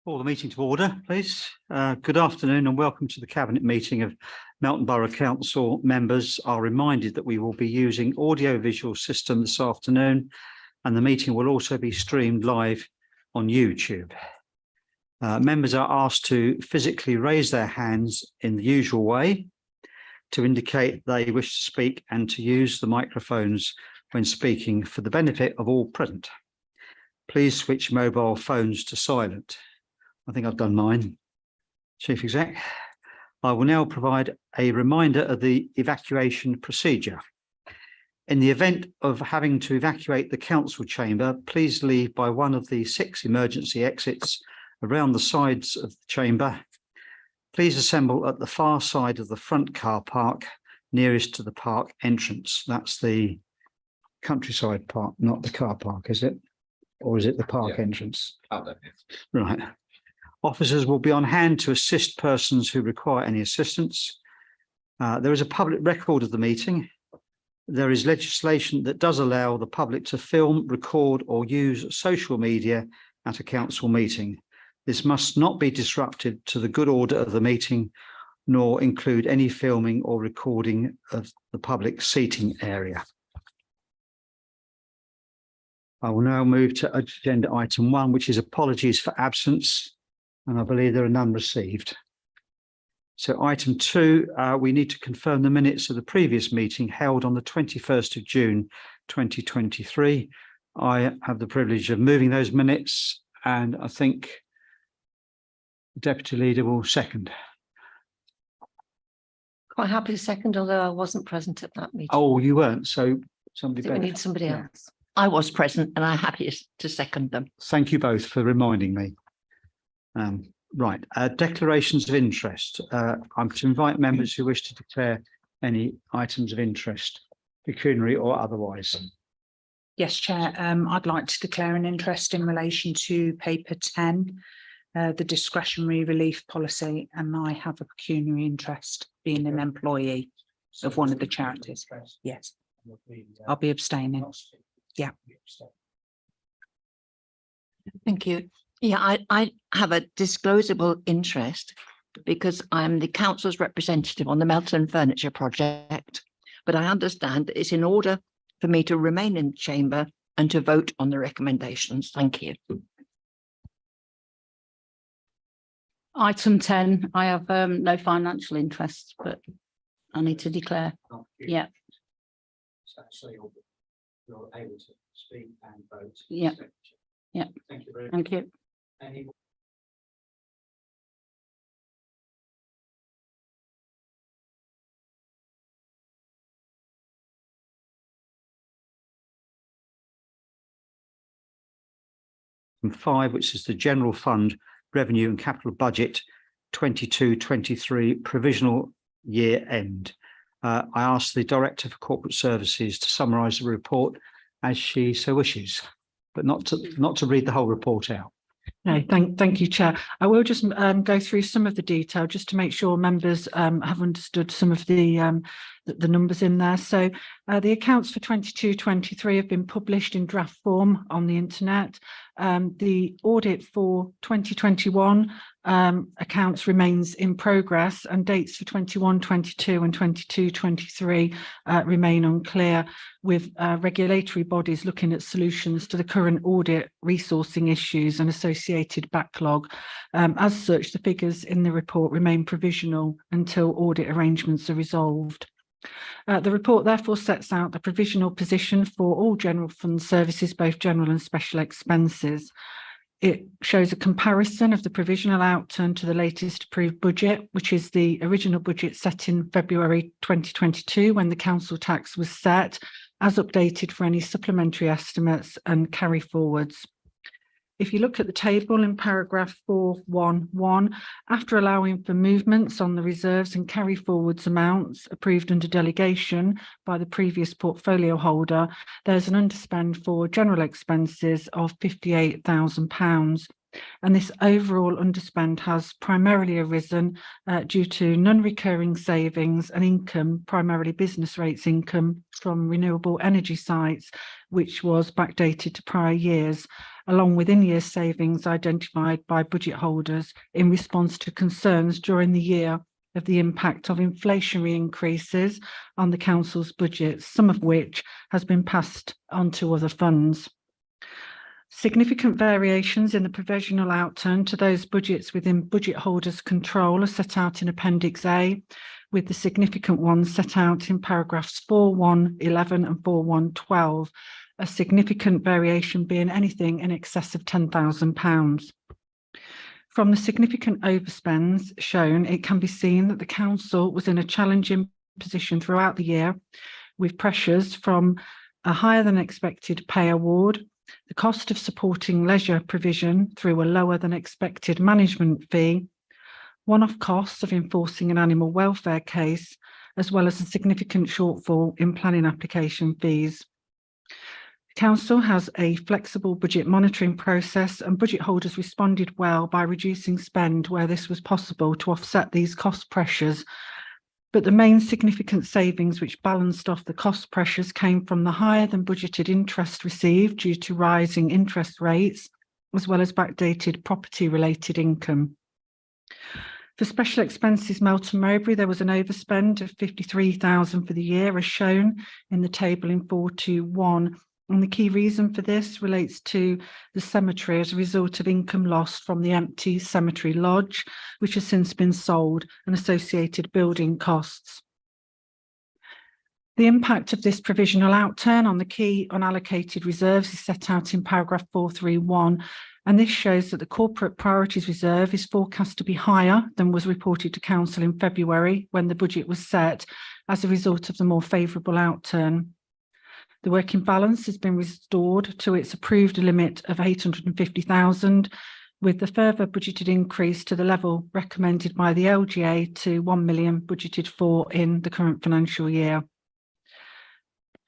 Call the meeting to order, please. Good afternoon and welcome to the Cabinet meeting of Melton Borough Council. Members are reminded that we will be using audio-visual system this afternoon, and the meeting will also be streamed live on YouTube. Members are asked to physically raise their hands in the usual way to indicate they wish to speak and to use the microphones when speaking for the benefit of all present. Please switch mobile phones to silent. I think I've done mine, Chief Exec. I will now provide a reminder of the evacuation procedure. In the event of having to evacuate the council chamber, please leave by one of the 6 emergency exits around the sides of the chamber. Please assemble at the far side of the front car park nearest to the park entrance. That's the countryside park, not the car park, is it? Or is it the park entrance? Right. Officers will be on hand to assist persons who require any assistance. There is a public record of the meeting. There is legislation that does allow the public to film, record or use social media at a council meeting. This must not be disruptive to the good order of the meeting, nor include any filming or recording of the public seating area. I will now move to agenda item 1, which is apologies for absence. And I believe there are none received. So item 2, we need to confirm the minutes of the previous meeting held on the 21st of June 2023. I have the privilege of moving those minutes, and I think the Deputy Leader will second. Quite happy to second, although I wasn't present at that meeting. Oh, you weren't, so somebody We better. need somebody Yeah. else. I was present and I'm happy to second them. Thank you both for reminding me. Right, declarations of interest. I'm to invite members who wish to declare any items of interest, pecuniary or otherwise. Yes, Chair. I'd like to declare an interest in relation to paper 10, the discretionary relief policy, and I have a pecuniary interest being an employee of one of the charities. Yes, I'll be abstaining. Yeah. Thank you. Yeah, I have a disclosable interest because I'm the council's representative on the Melton Furniture Project, but I understand that it's in order for me to remain in the chamber and to vote on the recommendations. Thank you. Item 10, I have no financial interest, but I need to declare. Yeah. So you're able to speak and vote. Yeah. Yeah. Thank you very much. Thank you. And 5, which is the General Fund Revenue and Capital Budget 22-23 provisional year end. I ask the Director for Corporate Services to summarise the report as she so wishes, but not to read the whole report out. No, thank you, Chair. I will just go through some of the detail just to make sure members have understood some of the numbers in there. So the accounts for 22-23 have been published in draft form on the internet. The audit for 2021 accounts remains in progress, and dates for 21-22 and 22-23 remain unclear, with regulatory bodies looking at solutions to the current audit resourcing issues and associated backlog. As such, the figures in the report remain provisional until audit arrangements are resolved. The report therefore sets out the provisional position for all general fund services, both general and special expenses. It shows a comparison of the provisional outturn to the latest approved budget, which is the original budget set in February 2022 when the council tax was set, as updated for any supplementary estimates and carry forwards. If you look at the table in paragraph 4.1.1, after allowing for movements on the reserves and carry forwards amounts approved under delegation by the previous portfolio holder, there's an underspend for general expenses of £58,000. And this overall underspend has primarily arisen due to non-recurring savings and income, primarily business rates income from renewable energy sites, which was backdated to prior years, along with in-year savings identified by budget holders in response to concerns during the year of the impact of inflationary increases on the council's budget, some of which has been passed on to other funds. Significant variations in the provisional outturn to those budgets within budget holders' control are set out in Appendix A, with the significant ones set out in paragraphs 4.1.11 and 4.1.12, a significant variation being anything in excess of £10,000. From the significant overspends shown, it can be seen that the council was in a challenging position throughout the year, with pressures from a higher than expected pay award, the cost of supporting leisure provision through a lower than expected management fee, one-off costs of enforcing an animal welfare case, as well as a significant shortfall in planning application fees. Council has a flexible budget monitoring process, and budget holders responded well by reducing spend where this was possible to offset these cost pressures. But the main significant savings which balanced off the cost pressures came from the higher than budgeted interest received due to rising interest rates, as well as backdated property related income. For special expenses, Melton Mowbray, there was an overspend of £53,000 for the year, as shown in the table in 4.2.1. And the key reason for this relates to the cemetery as a result of income lost from the empty cemetery lodge, which has since been sold, and associated building costs. The impact of this provisional outturn on the key unallocated reserves is set out in paragraph 4.3.1, and this shows that the corporate priorities reserve is forecast to be higher than was reported to council in February when the budget was set as a result of the more favourable outturn. The working balance has been restored to its approved limit of 850,000, with the further budgeted increase to the level recommended by the LGA to 1 million budgeted for in the current financial year.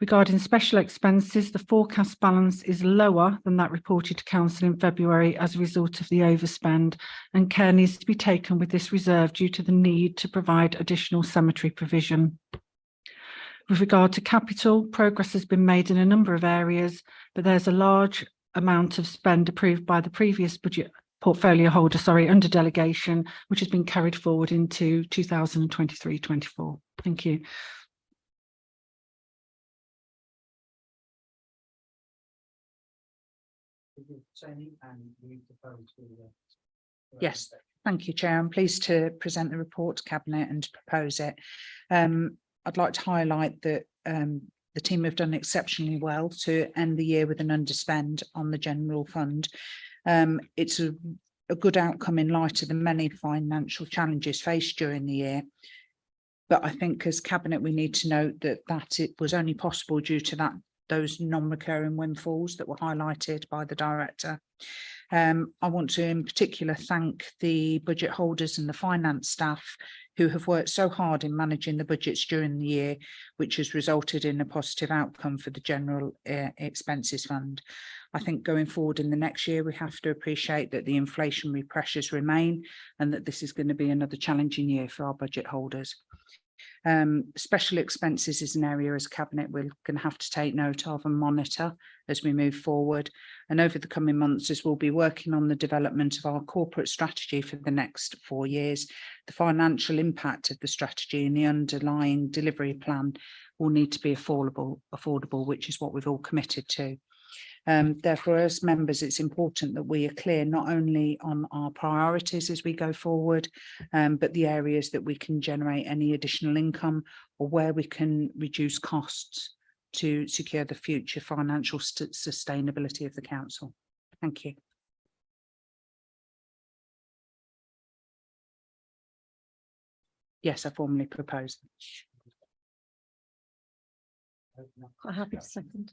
Regarding special expenses, the forecast balance is lower than that reported to council in February as a result of the overspend, and care needs to be taken with this reserve due to the need to provide additional cemetery provision. With regard to capital, progress has been made in a number of areas, but there's a large amount of spend approved by the previous budget portfolio holder, under delegation, which has been carried forward into 2023-24. Thank you. Yes, thank you, Chair. I'm pleased to present the report to Cabinet and to propose it. I'd like to highlight that the team have done exceptionally well to end the year with an underspend on the general fund. It's a good outcome in light of the many financial challenges faced during the year. But I think as Cabinet, we need to note that it was only possible due to those non-recurring windfalls that were highlighted by the Director. I want to in particular thank the budget holders and the finance staff who have worked so hard in managing the budgets during the year, which has resulted in a positive outcome for the general expenses fund. I think going forward in the next year, we have to appreciate that the inflationary pressures remain and that this is going to be another challenging year for our budget holders. Special expenses is an area as Cabinet we're going to have to take note of and monitor as we move forward. And over the coming months, as we'll be working on the development of our corporate strategy for the next 4 years, the financial impact of the strategy and the underlying delivery plan will need to be affordable, which is what we've all committed to. Therefore, as members, it's important that we are clear not only on our priorities as we go forward, but the areas that we can generate any additional income or where we can reduce costs to secure the future financial sustainability of the council. Thank you. Yes, I formally propose. Quite happy to second.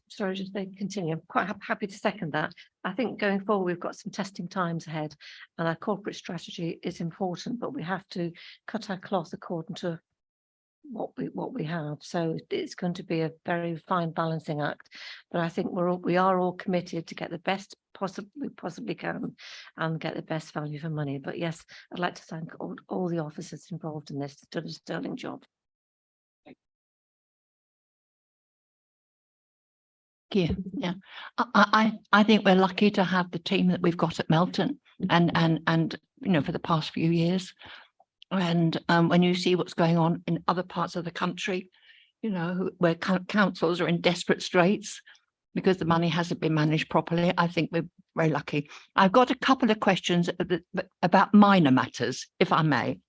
Sorry, just to continue. I'm quite happy to second that. I think going forward, we've got some testing times ahead, and our corporate strategy is important, but we have to cut our cloth according to what we have. So it's going to be a very fine balancing act. But I think we are all committed to get the best we possibly can and get the best value for money. But yes, I'd like to thank all the officers involved in this. Done a sterling job. Thank you. Yeah, I think we're lucky to have the team that we've got at Melton, and you know, for the past few years. And when you see what's going on in other parts of the country, you know, where councils are in desperate straits because the money hasn't been managed properly, I think we're very lucky. I've got a couple of questions about minor matters, if I may.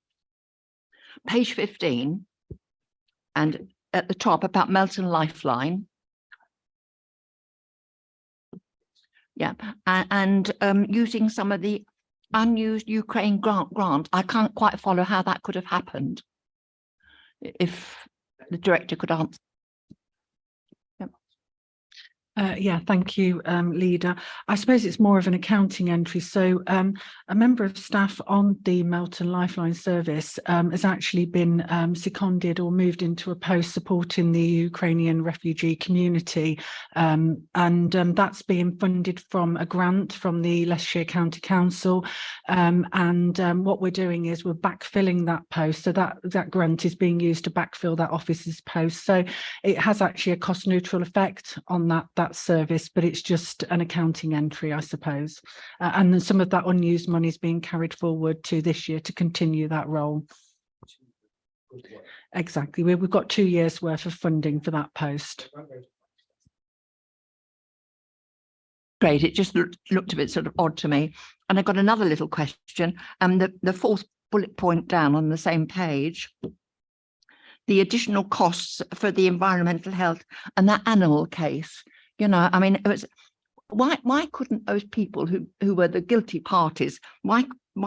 Page 15, and at the top about Melton Lifeline. Yeah, and using some of the unused Ukraine grant. I can't quite follow how that could have happened. If the director could answer. Yeah, thank you, Leader. I suppose it's more of an accounting entry. So a member of staff on the Melton Lifeline service has actually been seconded or moved into a post supporting the Ukrainian refugee community. And that's being funded from a grant from the Leicestershire County Council. What we're doing is we're backfilling that post. So that grant is being used to backfill that officer's post. So it has actually a cost neutral effect on that service, but it's just an accounting entry, I suppose. And then some of that unused money is being carried forward to this year to continue that role. Exactly. We've got 2 years worth of funding for that post. Great. It just looked a bit sort of odd to me. And I got another little question. The fourth bullet point down on the same page, the additional costs for the environmental health and that animal case. You know, I mean, it was why couldn't those people who were the guilty parties, why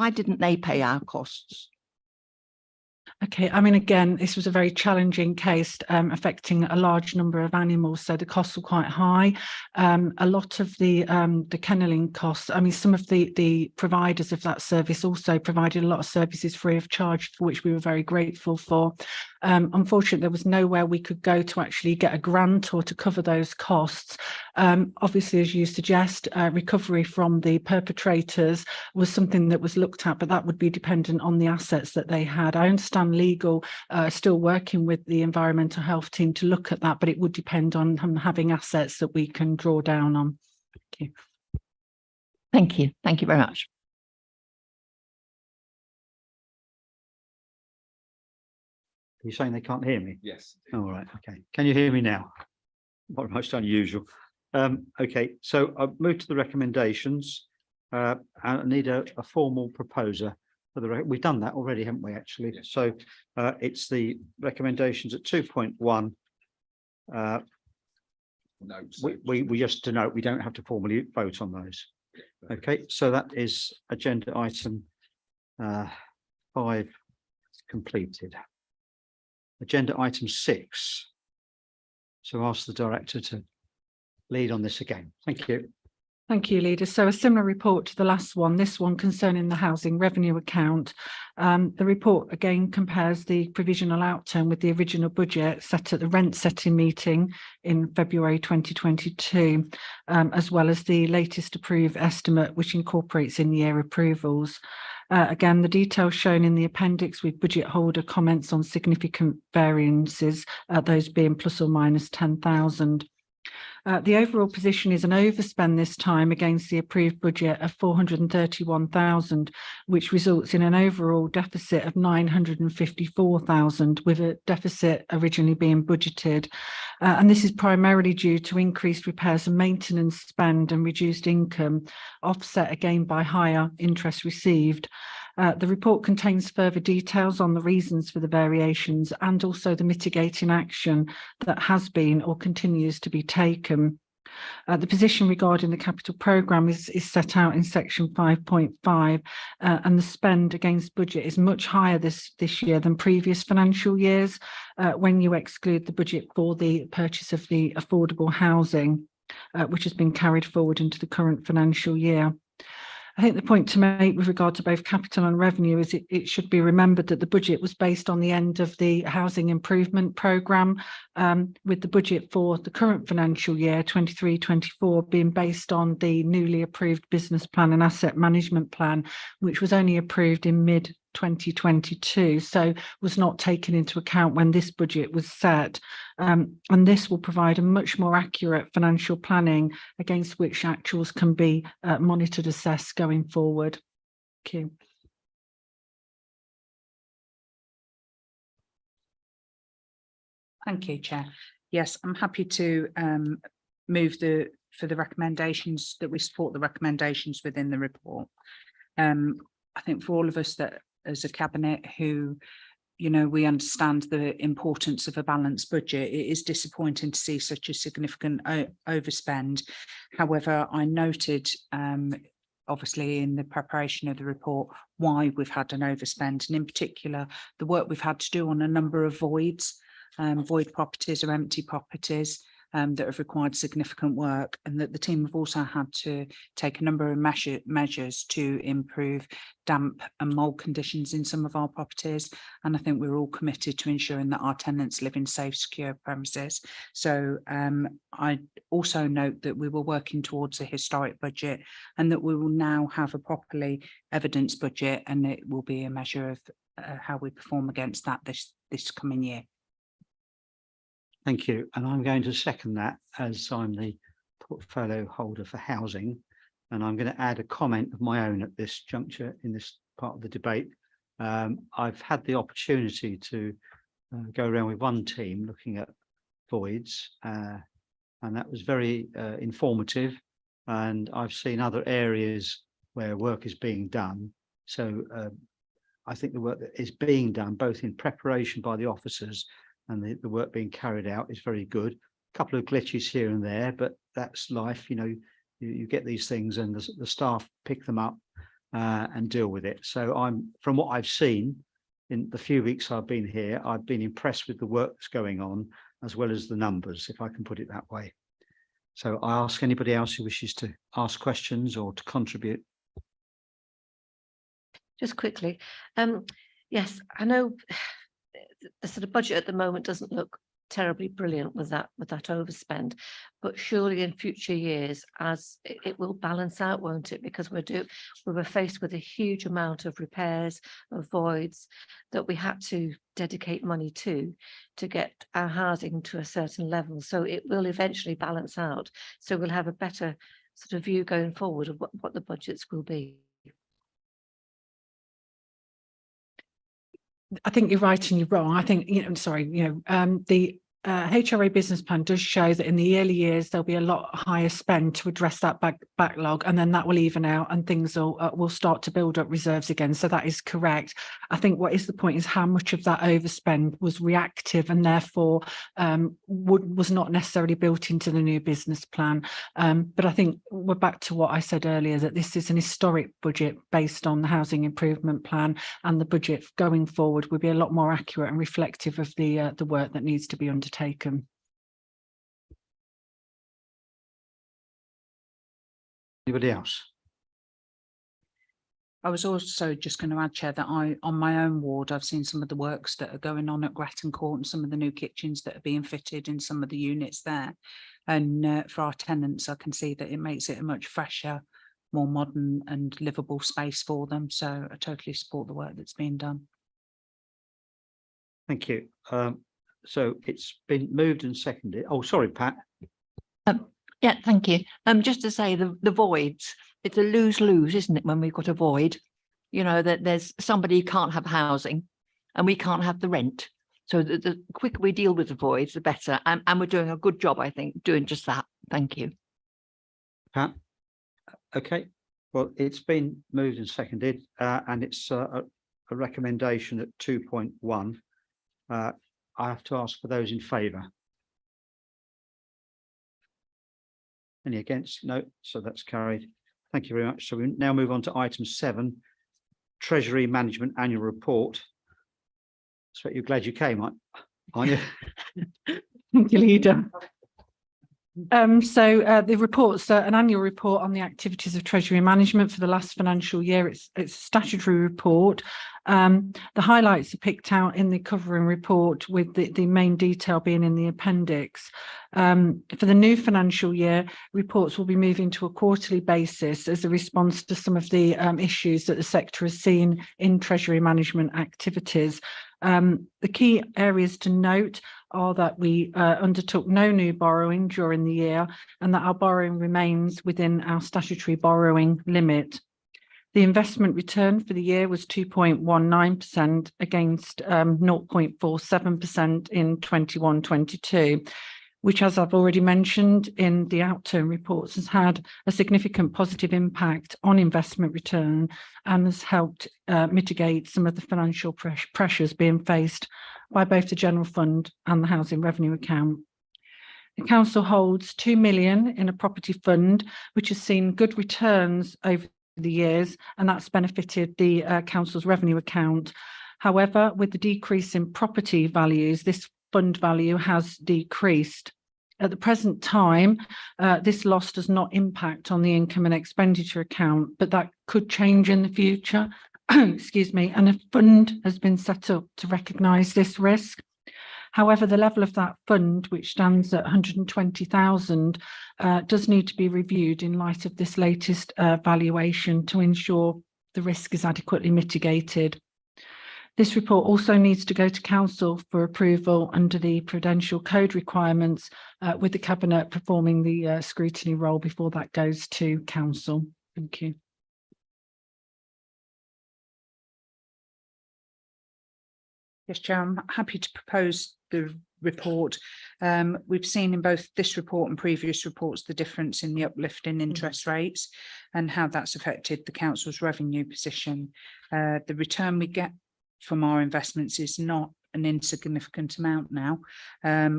didn't they pay our costs? Okay, I mean, again, this was a very challenging case affecting a large number of animals, so the costs were quite high. A lot of the kennelling costs, I mean, some of the providers of that service also provided a lot of services free of charge, for which we were very grateful for. Unfortunately, there was nowhere we could go to actually get a grant or to cover those costs. Obviously, as you suggest, recovery from the perpetrators was something that was looked at, but that would be dependent on the assets that they had. I understand legal still working with the environmental health team to look at that, but it would depend on having assets that we can draw down on. Thank you. Thank you. Thank you very much. Are you saying they can't hear me? Yes. All right. Okay. Can you hear me now? Not most unusual. Okay. So I've moved to the recommendations. I need a formal proposer for the. We've done that already, haven't we? Actually. Yes. So it's the recommendations at 2.1. We just denote we don't have to formally vote on those. Okay. So that is agenda item 5 completed. Agenda item 6. So ask the director to lead on this again. Thank you. Thank you, Leader. So a similar report to the last one, this one concerning the housing revenue account. The report again compares the provisional outturn with the original budget set at the rent setting meeting in February 2022, as well as the latest approved estimate, which incorporates in-year approvals. Again, the details shown in the appendix with budget holder comments on significant variances, those being plus or minus 10,000. The overall position is an overspend this time against the approved budget of 431,000, which results in an overall deficit of 954,000, with a deficit originally being budgeted. And this is primarily due to increased repairs and maintenance spend and reduced income, offset again by higher interest received. The report contains further details on the reasons for the variations and also the mitigating action that has been or continues to be taken. The position regarding the capital programme is set out in section 5.5, and the spend against budget is much higher this year than previous financial years when you exclude the budget for the purchase of the affordable housing, which has been carried forward into the current financial year. I think the point to make with regard to both capital and revenue is it should be remembered that the budget was based on the end of the housing improvement programme, with the budget for the current financial year 23-24 being based on the newly approved business plan and asset management plan, which was only approved in mid 2022, so was not taken into account when this budget was set, and this will provide a much more accurate financial planning against which actuals can be monitored, assessed going forward. Thank you. Thank you, Chair. Yes, I'm happy to move for the recommendations, that we support the recommendations within the report. I think for all of us that as a cabinet who, you know, we understand the importance of a balanced budget, it is disappointing to see such a significant overspend. However, I noted obviously in the preparation of the report why we've had an overspend, and in particular the work we've had to do on a number of voids, void properties or empty properties that have required significant work, and that the team have also had to take a number of measures to improve damp and mold conditions in some of our properties. And I think we're all committed to ensuring that our tenants live in safe, secure premises. So I also note that we were working towards a historic budget, and that we will now have a properly evidenced budget, and it will be a measure of how we perform against that this coming year. Thank you. And I'm going to second that, as I'm the portfolio holder for housing. And I'm going to add a comment of my own at this juncture in this part of the debate. I've had the opportunity to go around with one team looking at voids, and that was very informative. And I've seen other areas where work is being done. So I think the work that is being done, both in preparation by the officers and the work being carried out, is very good. A couple of glitches here and there, but that's life. You know, you get these things, and the staff pick them up and deal with it. So from what I've seen in the few weeks I've been here, I've been impressed with the work that's going on, as well as the numbers, if I can put it that way. So I ask anybody else who wishes to ask questions or to contribute. Just quickly, yes, I know the sort of budget at the moment doesn't look terribly brilliant with that overspend, but surely in future years, as it will balance out, won't it? Because we were faced with a huge amount of repairs of voids that we had to dedicate money to get our housing to a certain level. So it will eventually balance out. So we'll have a better sort of view going forward of what the budgets will be. I think you're right and you're wrong. I think, the HRA business plan does show that in the early years there'll be a lot higher spend to address that backlog, and then that will even out and things will start to build up reserves again. So that is correct. I think what is the point is how much of that overspend was reactive and therefore was not necessarily built into the new business plan. But I think we're back to what I said earlier, that this is an historic budget based on the housing improvement plan, and the budget going forward will be a lot more accurate and reflective of the work that needs to be undertaken. Anybody else? I was also just going to add, Chair, that on my own ward, I've seen some of the works that are going on at Grattan Court and some of the new kitchens that are being fitted in some of the units there. And for our tenants, I can see that it makes it a much fresher, more modern and livable space for them. So I totally support the work that's being done. Thank you. So it's been moved and seconded. Oh, sorry, Pat. Yeah, thank you. Just to say the voids, it's a lose-lose, isn't it, when we've got a void? You know, that there's somebody who can't have housing and we can't have the rent. So the quicker we deal with the voids, the better. And we're doing a good job, I think, doing just that. Thank you. Pat. Okay. Well, it's been moved and seconded, and it's a recommendation at 2.1. I have to ask for those in favour. Any against? No. So that's carried. Thank you very much. So we now move on to item 7, Treasury Management Annual Report. So you're glad you came, aren't you? Thank you, Leader. The report's an annual report on the activities of Treasury Management for the last financial year. It's a statutory report. The highlights are picked out in the covering report, with the main detail being in the appendix. For the new financial year, reports will be moving to a quarterly basis as a response to some of the issues that the sector has seen in Treasury Management activities. The key areas to note are that we undertook no new borrowing during the year, and that our borrowing remains within our statutory borrowing limit. The investment return for the year was 2.19% against 0.47% in 21-22, which, as I've already mentioned in the outturn reports, has had a significant positive impact on investment return and has helped mitigate some of the financial pressures being faced by both the General Fund and the Housing Revenue Account. The council holds 2 million in a property fund, which has seen good returns over the years, and that's benefited the council's revenue account. However, with the decrease in property values, this fund value has decreased. At the present time, this loss does not impact on the income and expenditure account, but that could change in the future. Excuse me, and a fund has been set up to recognise this risk. However, the level of that fund, which stands at 120,000, does need to be reviewed in light of this latest valuation to ensure the risk is adequately mitigated. This report also needs to go to council for approval under the Prudential Code requirements, with the Cabinet performing the scrutiny role before that goes to council. Thank you. Yes, Chair, I'm happy to propose the report. We've seen in both this report and previous reports the difference in the uplift in interest rates and how that's affected the council's revenue position. The return we get from our investments is not an insignificant amount now,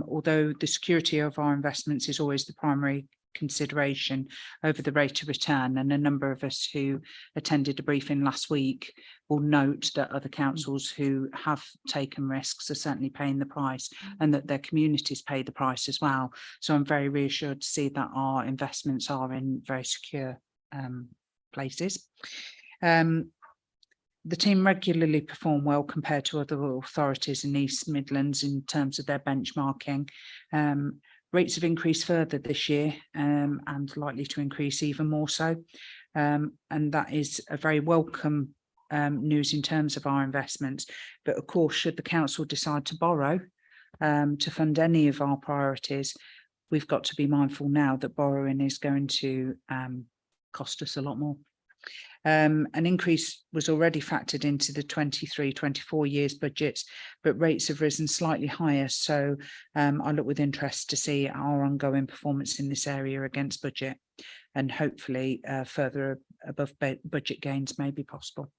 although the security of our investments is always the primary consideration over the rate of return, and a number of us who attended a briefing last week will note that other councils who have taken risks are certainly paying the price, and that their communities pay the price as well. So I'm very reassured to see that our investments are in very secure places. The team regularly perform well compared to other authorities in East Midlands in terms of their benchmarking. Rates have increased further this year and likely to increase even more so. And that is a very welcome news in terms of our investments. But of course, should the council decide to borrow to fund any of our priorities, we've got to be mindful now that borrowing is going to cost us a lot more. An increase was already factored into the 23-24 years budgets, but rates have risen slightly higher. So I look with interest to see our ongoing performance in this area against budget, and hopefully further above budget gains may be possible.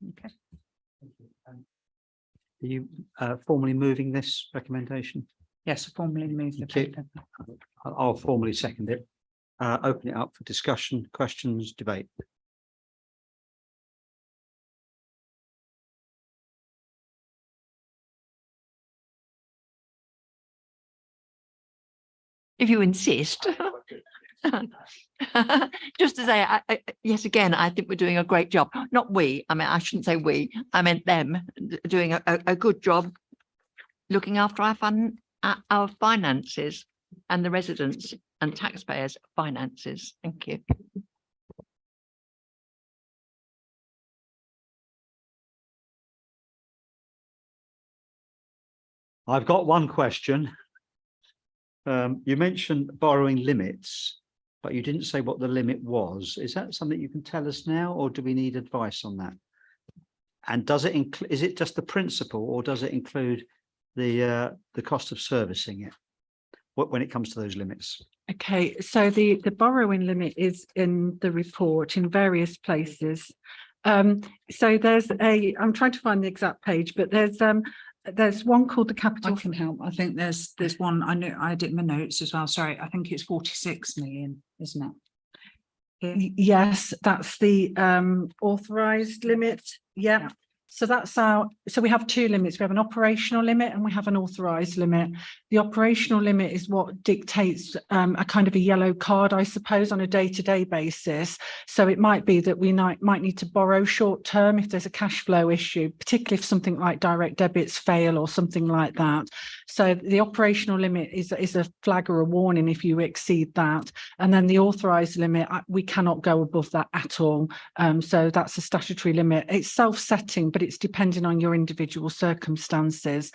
Okay. Are you formally moving this recommendation? Yes, I formally move the Thank you. paper. I'll formally second it. Open it up for discussion, questions, debate. If you insist. Just to say, yes, again, I think we're doing a great job. Not we, I mean, I shouldn't say we, I meant them doing a good job looking after our finances and the residents and taxpayers' finances. Thank you. I've got one question. You mentioned borrowing limits, but you didn't say what the limit was. Is that something you can tell us now, or do we need advice on that? And does it include, is it just the principal, or does it include the cost of servicing it when it comes to those limits? Okay, so the borrowing limit is in the report in various places. So there's I'm trying to find the exact page, but there's one called the capital. I can help. I think there's one. I know I had it in my notes as well. Sorry, I think it's 46 million, isn't it? Yes, that's the authorised limit. Yeah. So we have two limits. We have an operational limit and we have an authorised limit. The operational limit is what dictates a kind of a yellow card, I suppose, on a day-to-day basis. So it might be that we might need to borrow short term if there's a cash flow issue, particularly if something like direct debits fail or something like that. So the operational limit is a flag or a warning if you exceed that. And then the authorised limit, we cannot go above that at all. So that's a statutory limit. It's self-setting, but it's depending on your individual circumstances.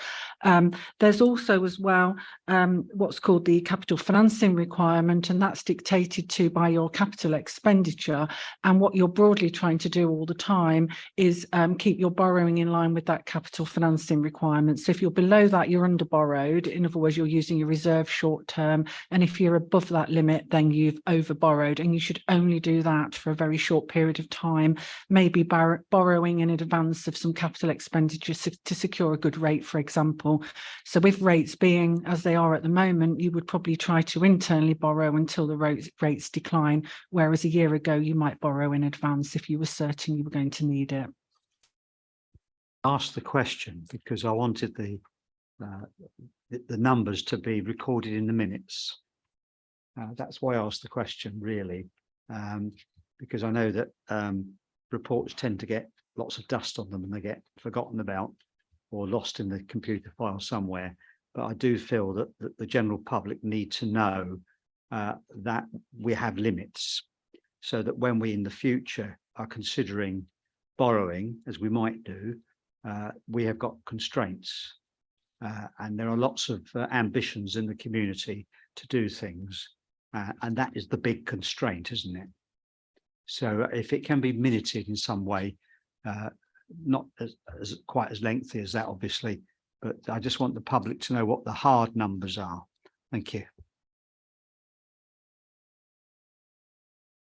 There's also as well what's called the capital financing requirement, and that's dictated to by your capital expenditure. And what you're broadly trying to do all the time is keep your borrowing in line with that capital financing requirement. So if you're below that, you're under borrowed. In other words, you're using your reserve short term. And if you're above that limit, then you've over borrowed, and you should only do that for a very short period of time, maybe borrowing in advance of some capital expenditure to secure a good rate, for example. So with rates being as they are at the moment, you would probably try to internally borrow until the rates decline, whereas a year ago you might borrow in advance if you were certain you were going to need it. Ask the question because I wanted the numbers to be recorded in the minutes. That's why I asked the question, really, because I know that reports tend to get lots of dust on them and they get forgotten about or lost in the computer file somewhere. But I do feel that the general public need to know that we have limits, so that when we in the future are considering borrowing, as we might do, we have got constraints. And there are lots of ambitions in the community to do things. And that is the big constraint, isn't it? So if it can be minuted in some way, not as quite as lengthy as that, obviously, but I just want the public to know what the hard numbers are. Thank you.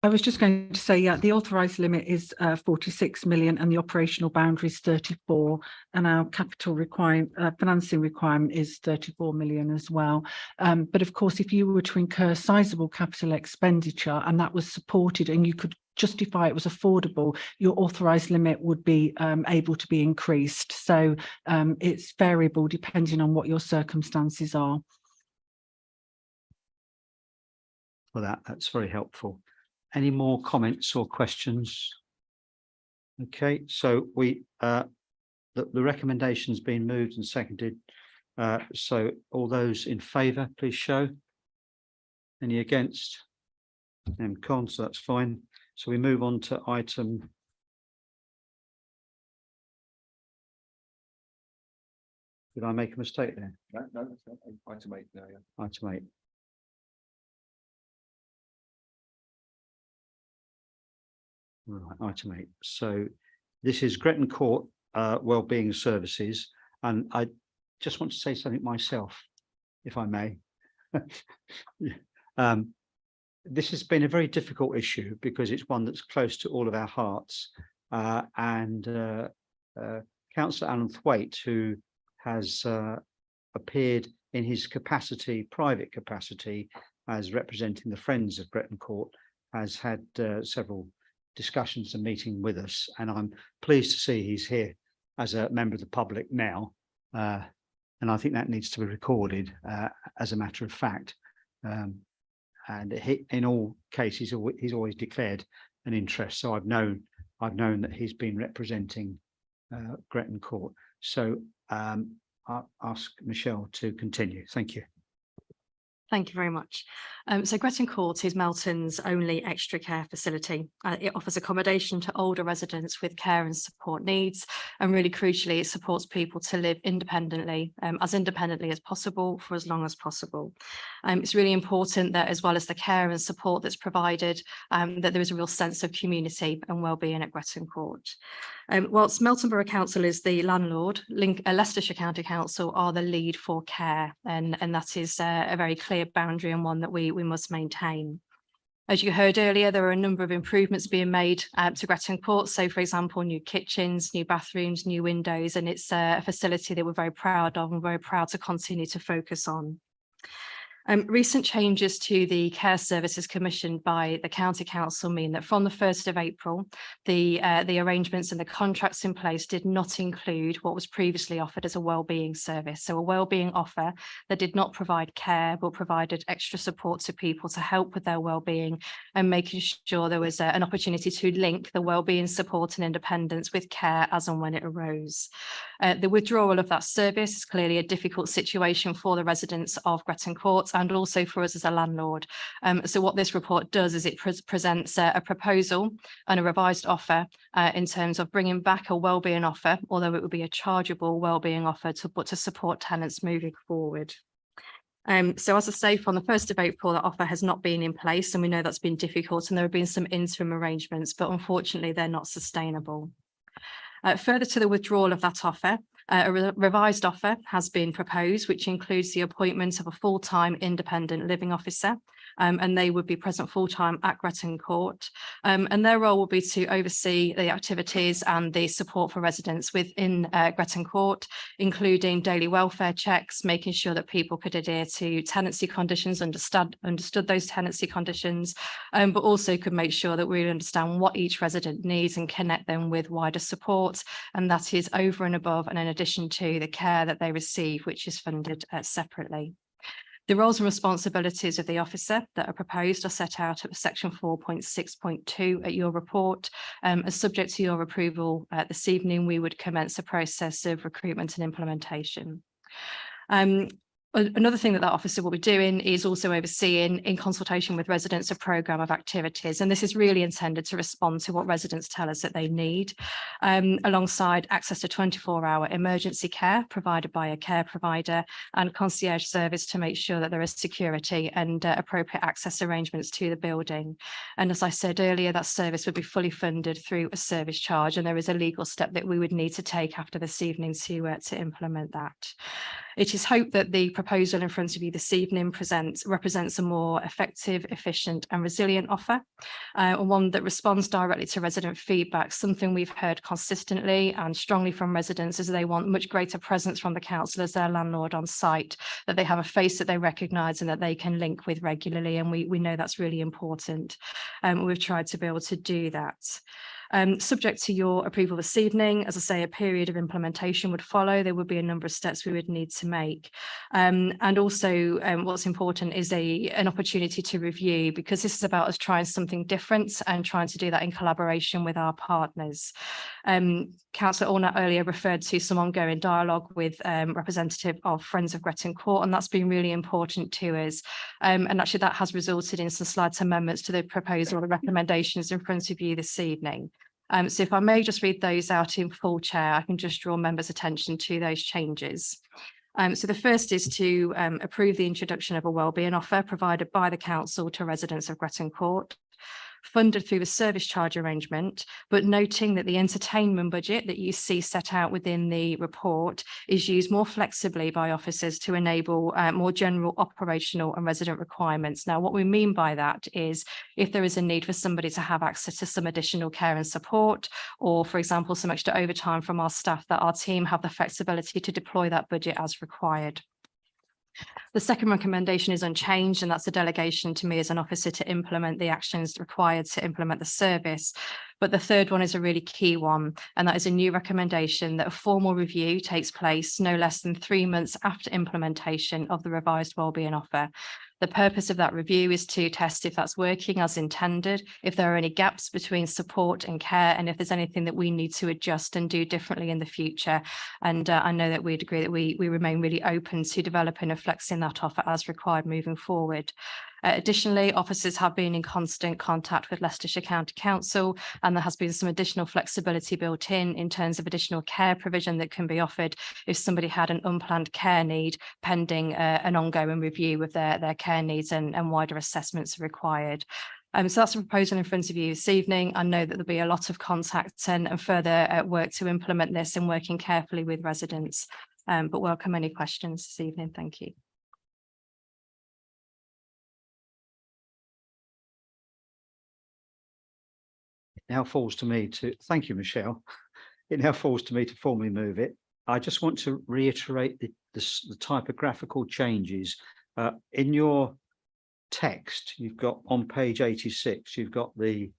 I was just going to say, yeah, the authorised limit is 46 million and the operational boundary is 34, and our capital financing requirement is 34 million as well. But of course, if you were to incur sizable capital expenditure and that was supported and you could justify it was affordable, your authorised limit would be able to be increased. So it's variable depending on what your circumstances are. For that's very helpful. Any more comments or questions? Okay, so we the recommendation's been moved and seconded. So all those in favour, please show. Any against? And cons, so that's fine. So we move on to item. Did I make a mistake there? No, that's not item 8 now, yeah. Item 8. Right, item 8. So this is Gretton Court Wellbeing Services, and I just want to say something myself, if I may. This has been a very difficult issue because it's one that's close to all of our hearts, and Councillor Alan Thwaite, who has appeared in his capacity, private capacity, as representing the Friends of Gretton Court, has had several discussions and meeting with us, and I'm pleased to see he's here as a member of the public now, and I think that needs to be recorded as a matter of fact. And in all cases, he's always declared an interest. So I've known that he's been representing Gretton Court. So I'll ask Michelle to continue. Thank you. Thank you very much. So Gretton Court is Melton's only extra care facility. It offers accommodation to older residents with care and support needs, and really crucially, it supports people to live independently as possible for as long as possible. It's really important that, as well as the care and support that's provided, that there is a real sense of community and wellbeing at Gretton Court. Whilst Melton Borough Council is the landlord, Leicestershire County Council are the lead for care, and that is a very clear boundary and one that we must maintain. As you heard earlier, there are a number of improvements being made to Gretton Court. So, for example, new kitchens, new bathrooms, new windows, and it's a facility that we're very proud of and very proud to continue to focus on. Recent changes to the care services commissioned by the County Council mean that from the 1st of April, the arrangements and the contracts in place did not include what was previously offered as a wellbeing service. So a wellbeing offer that did not provide care, but provided extra support to people to help with their wellbeing and making sure there was an opportunity to link the wellbeing support and independence with care as and when it arose. The withdrawal of that service is clearly a difficult situation for the residents of Gretton Court and also for us as a landlord. So what this report does is it presents a proposal and a revised offer in terms of bringing back a wellbeing offer, although it would be a chargeable wellbeing offer to support tenants moving forward. So as I say, from the 1st of April, that offer has not been in place, and we know that's been difficult, and there have been some interim arrangements, but unfortunately they're not sustainable. Further to the withdrawal of that offer, a revised offer has been proposed, which includes the appointment of a full-time independent living officer, and they would be present full-time at Gretton Court. And their role will be to oversee the activities and the support for residents within Gretton Court, including daily welfare checks, making sure that people could adhere to tenancy conditions, understood those tenancy conditions, but also could make sure that we understand what each resident needs and connect them with wider support. And that is over and above and in addition to the care that they receive, which is funded separately. The roles and responsibilities of the officer that are proposed are set out at section 4.6.2 at your report. As subject to your approval this evening, we would commence a process of recruitment and implementation. Another thing that officer will be doing is also overseeing, in consultation with residents, a programme of activities, and this is really intended to respond to what residents tell us that they need, alongside access to 24-hour emergency care provided by a care provider and concierge service to make sure that there is security and appropriate access arrangements to the building. And as I said earlier, that service would be fully funded through a service charge, and there is a legal step that we would need to take after this evening to implement that. It is hoped that the proposal in front of you this evening represents a more effective, efficient and resilient offer, one that responds directly to resident feedback. Something we've heard consistently and strongly from residents is they want much greater presence from the council as their landlord on site, that they have a face that they recognise and that they can link with regularly, and we know that's really important. We've tried to be able to do that. Subject to your approval this evening, as I say, a period of implementation would follow. There would be a number of steps we would need to make. And also what's important is an opportunity to review, because this is about us trying something different and trying to do that in collaboration with our partners. Councillor Allnut earlier referred to some ongoing dialogue with representative of Friends of Gretton Court, and that's been really important to us. And actually that has resulted in some slight amendments to the proposal, the recommendations in front of you this evening. So if I may just read those out in full, Chair, I can just draw members' attention to those changes. So the first is to approve the introduction of a wellbeing offer provided by the council to residents of Gretton Court, funded through the service charge arrangement, but noting that the entertainment budget that you see set out within the report is used more flexibly by officers to enable more general operational and resident requirements. Now, what we mean by that is if there is a need for somebody to have access to some additional care and support, or for example, some extra overtime from our staff, that our team have the flexibility to deploy that budget as required. The second recommendation is unchanged, and that's a delegation to me as an officer to implement the actions required to implement the service. But the third one is a really key one, and that is a new recommendation that a formal review takes place no less than 3 months after implementation of the revised wellbeing offer. The purpose of that review is to test if that's working as intended, if there are any gaps between support and care, and if there's anything that we need to adjust and do differently in the future. And I know that we'd agree that we remain really open to developing and flexing that offer as required moving forward. Additionally, officers have been in constant contact with Leicestershire County Council, and there has been some additional flexibility built in terms of additional care provision that can be offered if somebody had an unplanned care need pending an ongoing review of their care needs and wider assessments required. So that's a proposal in front of you this evening. I know that there'll be a lot of contact and further work to implement this and working carefully with residents, but welcome any questions this evening. Thank you. Now falls to me to thank you, Michelle. It now falls to me to formally move it. I just want to reiterate the typographical changes In your text, you've got on page 86, you've got the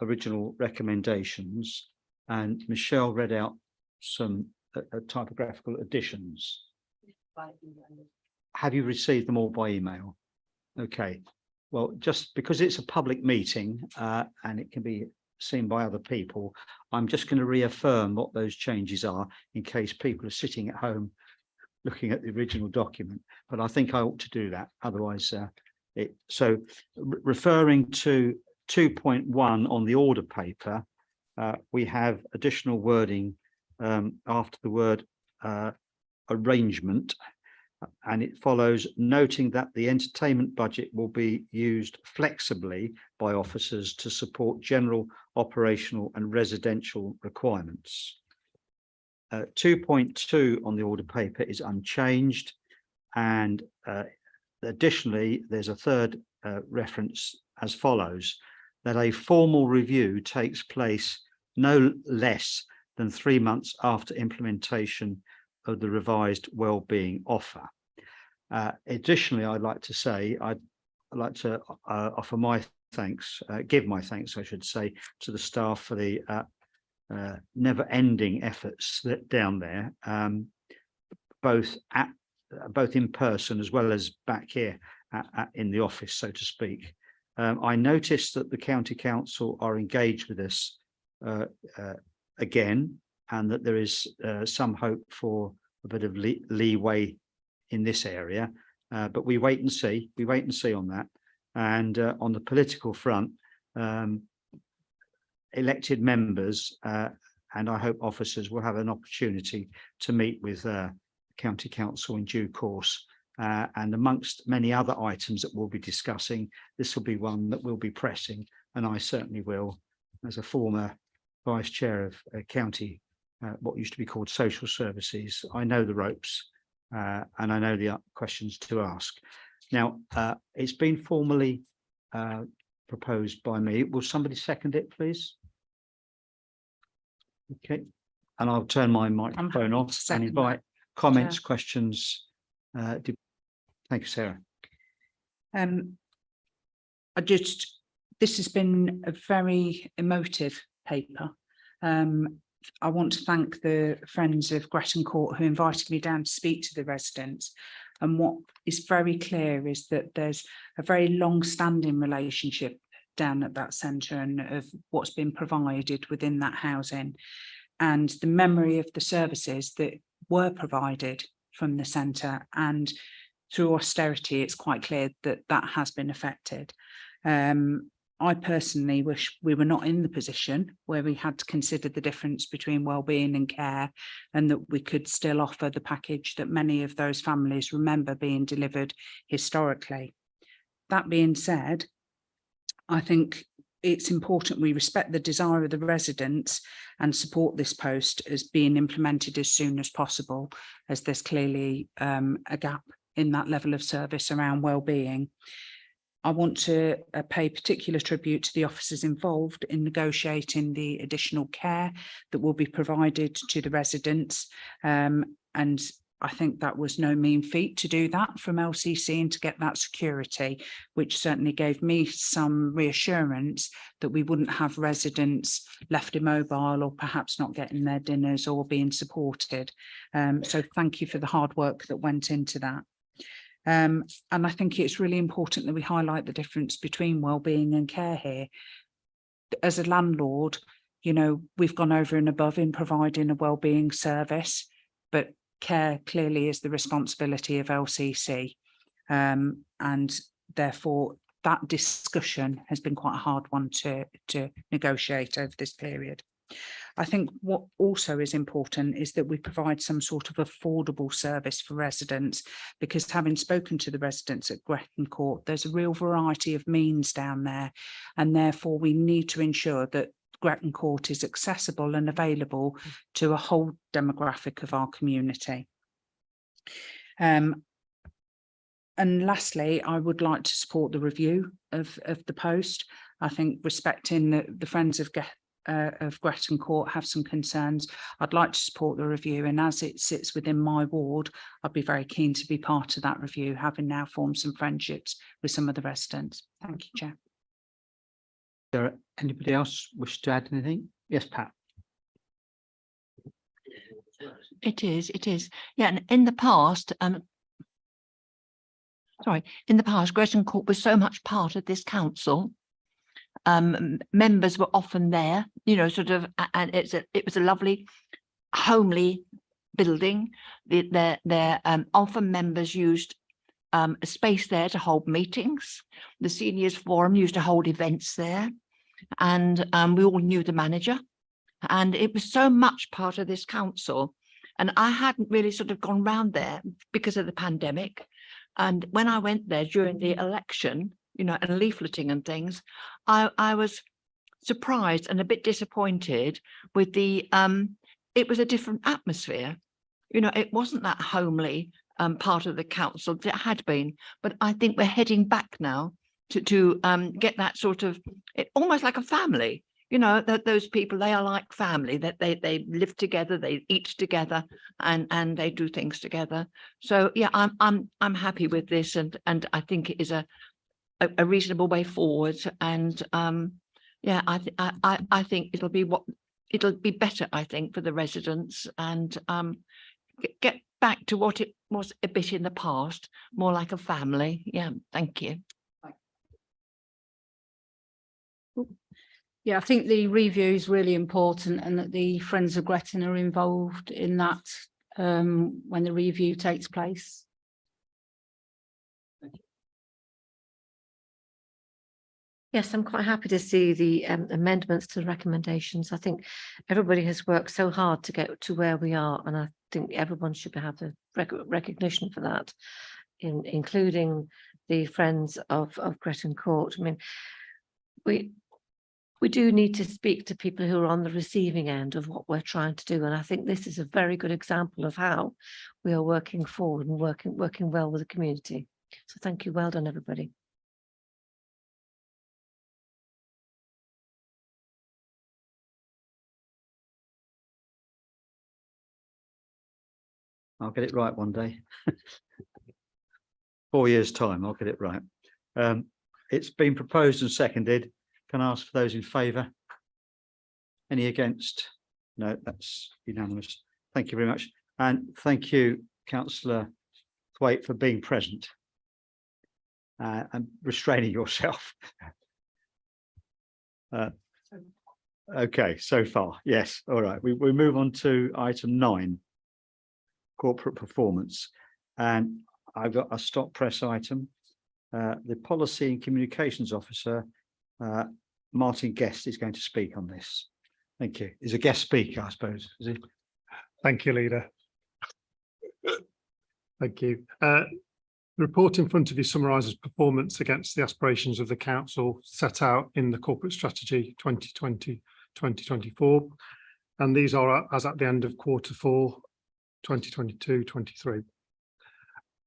original recommendations, and Michelle read out some typographical additions. Have you received them all by email? Okay, well, just because it's a public meeting and it can be seen by other people, I'm just going to reaffirm what those changes are in case people are sitting at home looking at the original document, but I think I ought to do that. Otherwise, referring to 2.1 on the order paper, we have additional wording after the word arrangement, and it follows, noting that the entertainment budget will be used flexibly by officers to support general operational and residential requirements. 2.2 on the order paper is unchanged, and additionally there's a third reference as follows, that a formal review takes place no less than 3 months after implementation of the revised wellbeing offer. Additionally, I'd like to say I'd like to offer my thanks, give my thanks, I should say, to the staff for the never-ending efforts that down there, both in person as well as back here in the office, so to speak. I noticed that the County Council are engaged with us again, and that there is some hope for a bit of leeway in this area, but we wait and see. We wait and see on that. And on the political front, elected members and I hope officers will have an opportunity to meet with County Council in due course. And amongst many other items that we'll be discussing, this will be one that we'll be pressing, and I certainly will, as a former Vice Chair of County, what used to be called Social Services. I know the ropes and I know the questions to ask. Now, it's been formally proposed by me. Will somebody second it, please? Okay, and I'll turn my microphone off and invite comments, questions. Thank you, Sarah. This has been a very emotive paper. I want to thank the Friends of Gretton Court who invited me down to speak to the residents. And what is very clear is that there's a very long-standing relationship down at that centre and of what's been provided within that housing, and the memory of the services that were provided from the centre, and through austerity it's quite clear that that has been affected. I personally wish we were not in the position where we had to consider the difference between wellbeing and care, and that we could still offer the package that many of those families remember being delivered historically. That being said, I think it's important we respect the desire of the residents and support this post as being implemented as soon as possible, as there's clearly a gap in that level of service around wellbeing. I want to pay particular tribute to the officers involved in negotiating the additional care that will be provided to the residents. And I think that was no mean feat to do that from LCC and to get that security, which certainly gave me some reassurance that we wouldn't have residents left immobile or perhaps not getting their dinners or being supported. So thank you for the hard work that went into that. And I think it's really important that we highlight the difference between wellbeing and care here. As a landlord, you know, we've gone over and above in providing a wellbeing service, but care clearly is the responsibility of LCC. And therefore, that discussion has been quite a hard one to negotiate over this period. I think what also is important is that we provide some sort of affordable service for residents, because having spoken to the residents at Gretton Court, there's a real variety of means down there, and therefore we need to ensure that Gretton Court is accessible and available to a whole demographic of our community. And lastly, I would like to support the review of the post. I think respecting the Friends of of Gretton Court have some concerns, I'd like to support the review, and as it sits within my ward, I'd be very keen to be part of that review, having now formed some friendships with some of the residents. Thank you, Chair. There, anybody else wish to add anything? Yes, Pat. It is. Yeah, and in the past, Gretton Court was so much part of this council. Members were often there, you know, sort of, and it was a lovely, homely building. Often members used a space there to hold meetings. The seniors forum used to hold events there, and we all knew the manager, and it was so much part of this council. And I hadn't really sort of gone round there because of the pandemic. And when I went there during the election, you know, and leafleting and things, I was surprised and a bit disappointed with the, it was a different atmosphere. You know, it wasn't that homely part of the council that it had been, but I think we're heading back now to get that sort of, almost like a family. You know, that those people, they are like family, that they live together, they eat together, and they do things together. So yeah, I'm happy with this, and I think it is a reasonable way forward. And yeah, I think it'll be better, I think, for the residents, and get back to what it was a bit in the past, more like a family. Yeah, thank you. Yeah, I think the review is really important, and that the Friends of Gretton are involved in that when the review takes place. Yes, I'm quite happy to see the amendments to the recommendations. I think everybody has worked so hard to get to where we are, and I think everyone should have the recognition for that, including the Friends of Gretton Court. I mean, we do need to speak to people who are on the receiving end of what we're trying to do, and I think this is a very good example of how we are working forward and working well with the community. So thank you. Well done, everybody. I'll get it right one day. 4 years' time, I'll get it right. It's been proposed and seconded. Can I ask for those in favour? Any against? No, that's unanimous. Thank you very much. And thank you, Councillor Thwaite, for being present and restraining yourself. Okay, so far, yes. All right, we move on to item 9, corporate performance. And I've got a stop press item. The Policy and Communications Officer, Martin Guest, is going to speak on this. Thank you. He's a guest speaker, I suppose, is he? Thank you, Leader. Thank you. The report in front of you summarises performance against the aspirations of the Council set out in the Corporate Strategy 2020-2024, and these are as at the end of Q4 2022-23.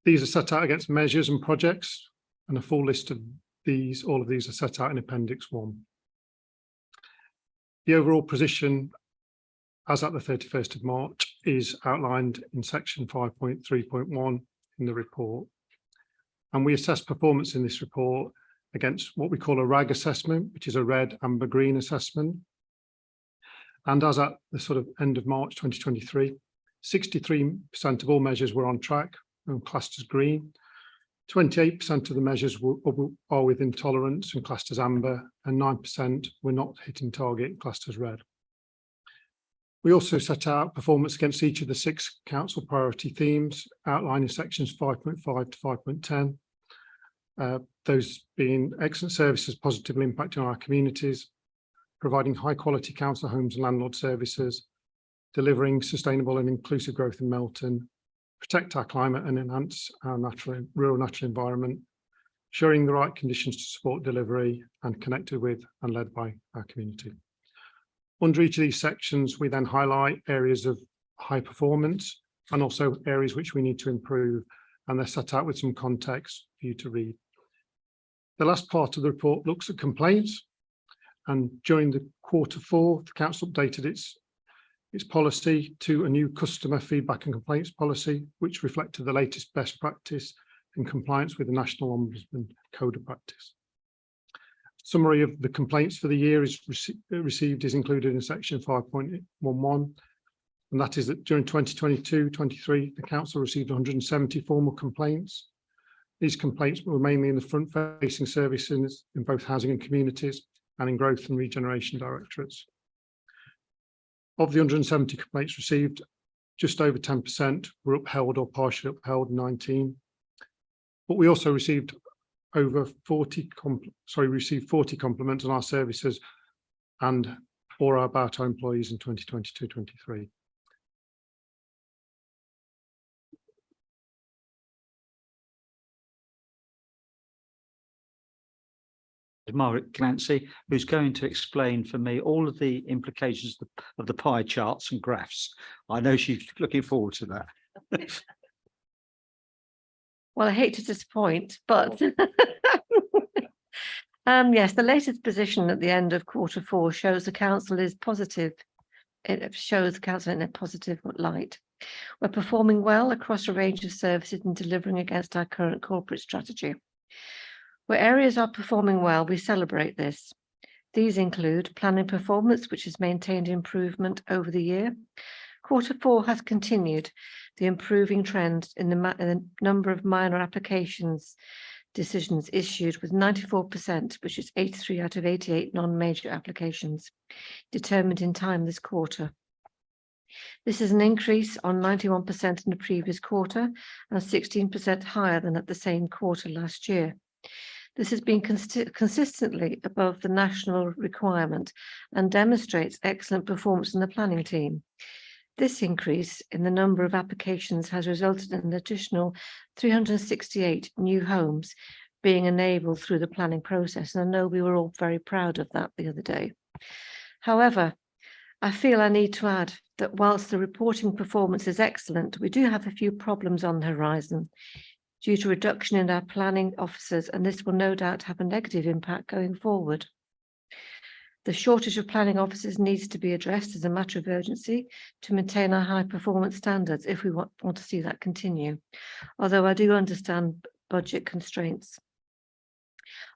These are set out against measures and projects, and a full list of these, all of these are set out in Appendix 1. The overall position as at the 31st of March is outlined in section 5.3.1 in the report. And we assess performance in this report against what we call a RAG assessment, which is a red, amber, green assessment. And as at the sort of end of March 2023, 63% of all measures were on track and classed as green. 28% of the measures are within tolerance and classed as amber, and 9% were not hitting target and classed as red. We also set out performance against each of the 6 council priority themes outlined in sections 5.5 to 5.10. Those being excellent services positively impacting our communities, providing high quality council homes and landlord services, delivering sustainable and inclusive growth in Melton, protect our climate and enhance our rural natural environment, ensuring the right conditions to support delivery, and connected with and led by our community. Under each of these sections, we then highlight areas of high performance and also areas which we need to improve, and they're set out with some context for you to read. The last part of the report looks at complaints, And during the Q4, the council updated its policy to a new customer feedback and complaints policy, which reflected the latest best practice in compliance with the National Ombudsman Code of Practice. Summary of the complaints for the year is received is included in section 5.11, and that is that during 2022-23, the council received 170 formal complaints. These complaints were mainly in the front-facing services in both housing and communities and in growth and regeneration directorates. Of the 170 complaints received, just over 10% were upheld or partially upheld, 19. But we also received over 40 compliments on our services and or about our employees in 2022-23. Margaret Clancy, who's going to explain for me all of the implications of the pie charts and graphs. I know she's looking forward to that. Well, I hate to disappoint, but yes, the latest position at the end of Q4 shows the council is positive. It shows the council in a positive light. We're performing well across a range of services and delivering against our current corporate strategy. Where areas are performing well, we celebrate this. These include planning performance, which has maintained improvement over the year. Q4 has continued the improving trend in the number of minor applications decisions issued, with 94%, which is 83 out of 88 non-major applications determined in time this quarter. This is an increase on 91% in the previous quarter and 16% higher than at the same quarter last year. This has been consistently above the national requirement and demonstrates excellent performance in the planning team. This increase in the number of applications has resulted in an additional 368 new homes being enabled through the planning process. And I know we were all very proud of that the other day. However, I feel I need to add that whilst the reporting performance is excellent, we do have a few problems on the horizon due to reduction in our planning officers, and this will no doubt have a negative impact going forward. The shortage of planning officers needs to be addressed as a matter of urgency to maintain our high performance standards if we want to see that continue, although I do understand budget constraints.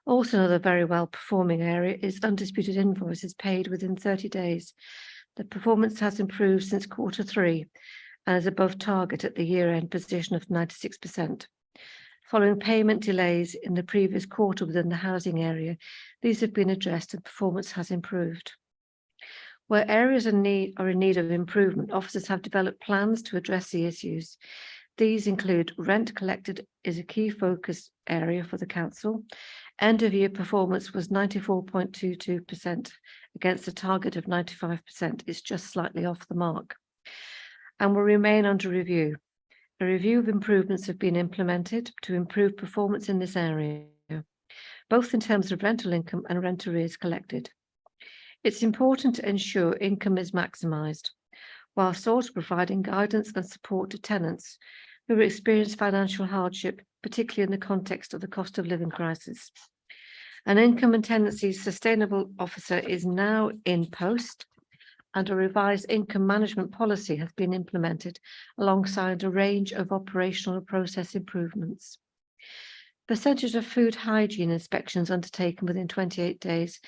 Also, another very well performing area is undisputed invoices paid within 30 days. The performance has improved since Q3 and is above target at the year-end position of 96%. Following payment delays in the previous quarter within the housing area, these have been addressed and performance has improved. Where areas are in need of improvement, officers have developed plans to address the issues. These include rent collected is a key focus area for the council. End of year performance was 94.22% against a target of 95%. It's just slightly off the mark and will remain under review. A review of improvements have been implemented to improve performance in this area, both in terms of rental income and rent arrears collected. It's important to ensure income is maximised, whilst also providing guidance and support to tenants who experience financial hardship, particularly in the context of the cost of living crisis. An income and tenancies sustainable officer is now in post, and a revised income management policy has been implemented alongside a range of operational process improvements. Percentage of food hygiene inspections undertaken within 28 days,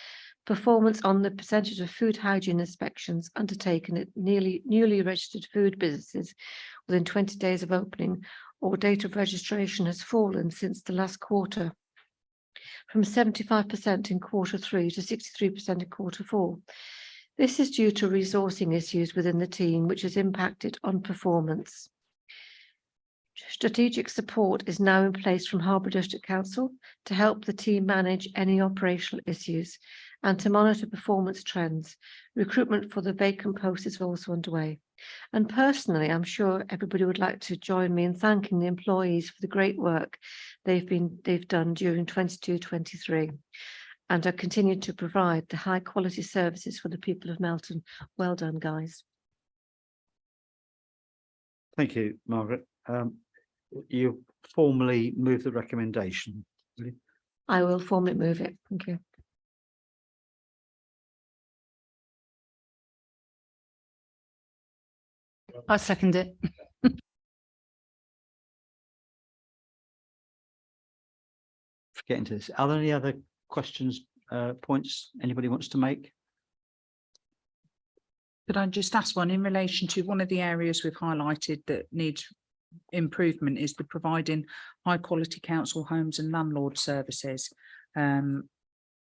performance on the percentage of food hygiene inspections undertaken at newly registered food businesses within 20 days of opening or date of registration has fallen since the last quarter, from 75% in Q3 to 63% in Q4. This is due to resourcing issues within the team, which has impacted on performance. Strategic support is now in place from Harbour District Council to help the team manage any operational issues and to monitor performance trends. Recruitment for the vacant post is also underway. And personally, I'm sure everybody would like to join me in thanking the employees for the great work they've done during 22-23. And are continuing to provide the high quality services for the people of Melton. Well done, guys. Thank you, Margaret. You formally move the recommendation. I will formally move it. Thank you. I second it. Get into this. Are there any other questions, points anybody wants to make? Could I just ask one in relation to one of the areas we've highlighted that needs improvement is the providing high quality council homes and landlord services,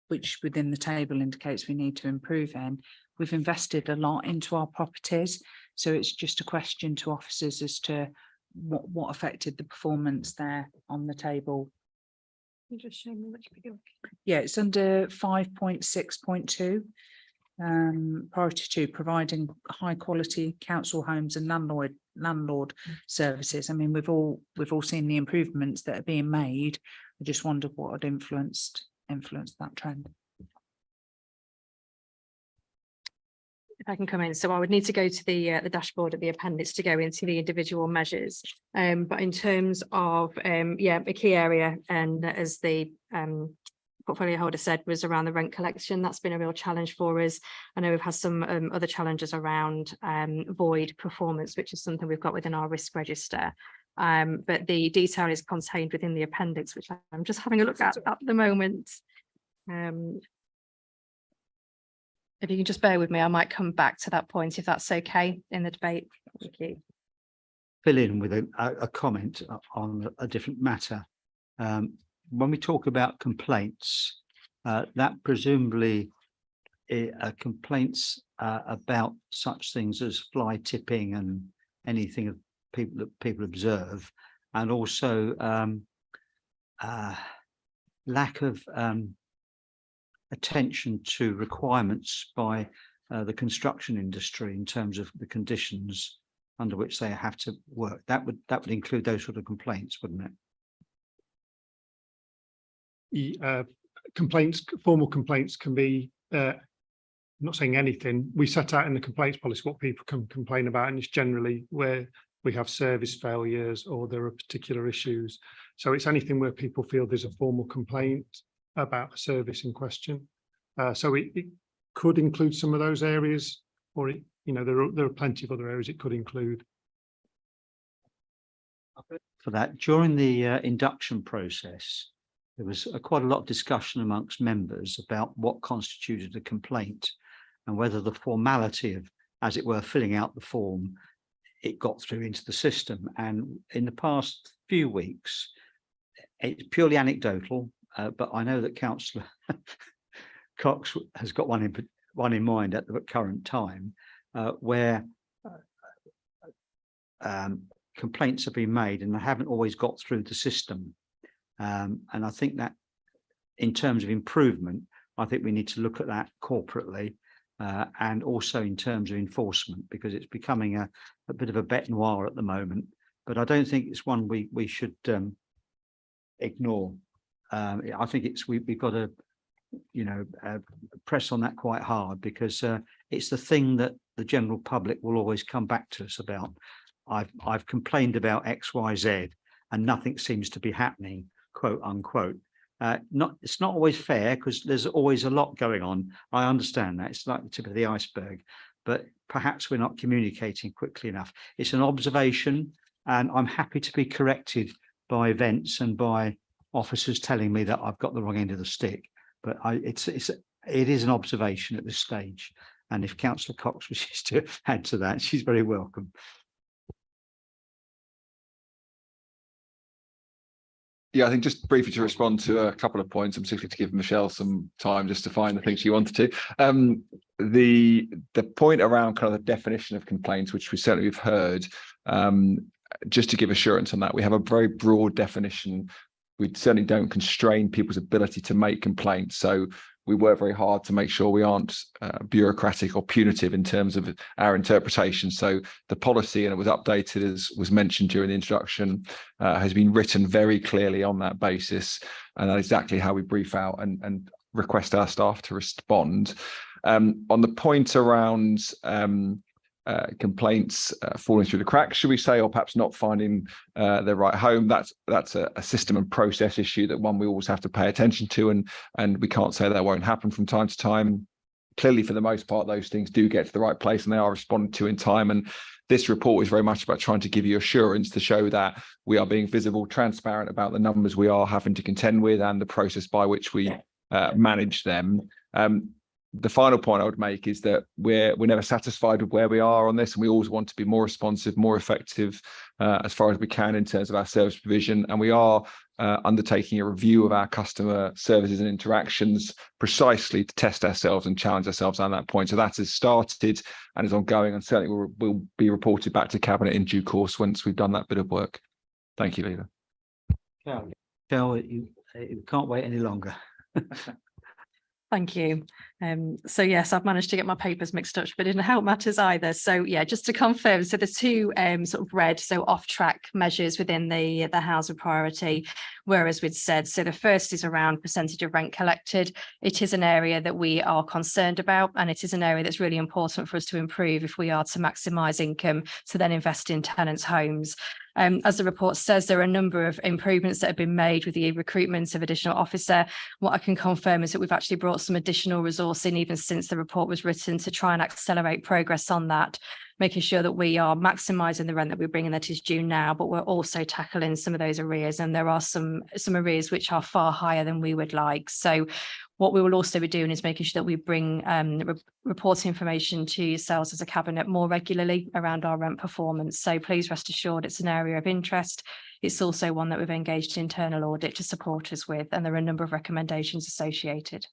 which within the table indicates we need to improve in. We've invested a lot into our properties, so it's just a question to officers as to what affected the performance there on the table. You just show me which figure. Yeah, it's under 5.6.2. Priority 2, providing high quality council homes and landlord services. I mean, we've all seen the improvements that are being made. I just wondered what had influenced that trend. If I can come in, so I would need to go to the dashboard of the appendix to go into the individual measures. But in terms of a key area, and as the portfolio holder said, was around the rent collection. That's been a real challenge for us. I know we've had some other challenges around void performance, which is something we've got within our risk register. But the detail is contained within the appendix, which I'm just having a look at the moment. If you can just bear with me, I might come back to that point if that's okay in the debate. Thank you. Fill in with a comment on a different matter. When we talk about complaints, that presumably complaints about such things as fly tipping and anything of that people observe, and also lack of attention to requirements by the construction industry in terms of the conditions under which they have to work. That would include those sort of complaints, wouldn't it? Complaints, formal complaints can be, I'm not saying anything. We set out in the complaints policy what people can complain about, and it's generally where we have service failures or there are particular issues. So it's anything where people feel there's a formal complaint about a service in question. So it could include some of those areas, or there are plenty of other areas it could include. For that, during the induction process, there was quite a lot of discussion amongst members about what constituted a complaint and whether the formality of, as it were, filling out the form, it got through into the system. And in the past few weeks, it's purely anecdotal, but I know that Councillor Cox has got one in mind at the current time, where complaints have been made and they haven't always got through the system. And I think that in terms of improvement, I think we need to look at that corporately and also in terms of enforcement, because it's becoming a bit of a bête noire at the moment. But I don't think it's one we should ignore. I think we've got to press on that quite hard, because it's the thing that the general public will always come back to us about. I've complained about X, Y, Z, and nothing seems to be happening, quote unquote. It's not always fair, because there's always a lot going on. I understand that it's like the tip of the iceberg, but perhaps we're not communicating quickly enough. It's an observation, and I'm happy to be corrected by events and by officers telling me that I've got the wrong end of the stick. But it is an observation at this stage. And if Councillor Cox wishes to add to that, she's very welcome. Yeah, I think just briefly to respond to a couple of points, and particularly to give Michelle some time just to find the things she wanted to. The point around kind of the definition of complaints, which we've heard, just to give assurance on that, we have a very broad definition. We certainly don't constrain people's ability to make complaints. So we work very hard to make sure we aren't bureaucratic or punitive in terms of our interpretation. So the policy, and it was updated, as was mentioned during the introduction, has been written very clearly on that basis. And that's exactly how we brief out and request our staff to respond. On the point around complaints falling through the cracks, should we say, or perhaps not finding their right home, that's a system and process issue, that one we always have to pay attention to, and we can't say that won't happen from time to time. clearly, for the most part, those things do get to the right place and they are responded to in time. And this report is very much about trying to give you assurance to show that we are being visible, transparent about the numbers we are having to contend with and the process by which we manage them. The final point I would make is that we're never satisfied with where we are on this, and we always want to be more responsive, more effective as far as we can in terms of our service provision. And we are undertaking a review of our customer services and interactions precisely to test ourselves and challenge ourselves on that point. So that has started and is ongoing, and certainly will be reported back to Cabinet in due course once we've done that bit of work. Thank you, Leila. Cal, you can't wait any longer. Thank you. So yes, I've managed to get my papers mixed up, but it didn't help matters either. So yeah, just to confirm, so the two sort of red, so off track measures within the housing priority, whereas we'd said, so the first is around percentage of rent collected. It is an area that we are concerned about, and it is an area that's really important for us to improve if we are to maximise income to then invest in tenants' homes. As the report says, there are a number of improvements that have been made with the recruitment of additional officer. What I can confirm is that we've actually brought some additional resource in even since the report was written to try and accelerate progress on that, making sure that we are maximising the rent that we bring in that is due now, but we're also tackling some of those arrears. And there are some arrears which are far higher than we would like. So what we will also be doing is making sure that we bring reporting information to yourselves as a cabinet more regularly around our rent performance. So please rest assured it's an area of interest. It's also one that we've engaged internal audit to support us with, and there are a number of recommendations associated.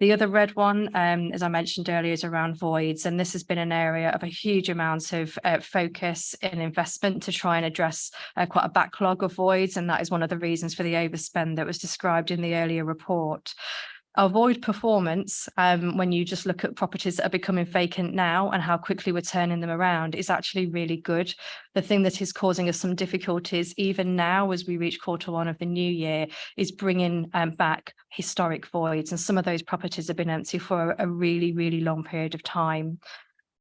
The other red one, as I mentioned earlier, is around voids, and this has been an area of a huge amount of focus and investment to try and address quite a backlog of voids, and that is one of the reasons for the overspend that was described in the earlier report. Our void performance, when you just look at properties that are becoming vacant now and how quickly we're turning them around, is actually really good. The thing that is causing us some difficulties even now as we reach Q1 of the new year is bringing back historic voids, and some of those properties have been empty for a really, really long period of time.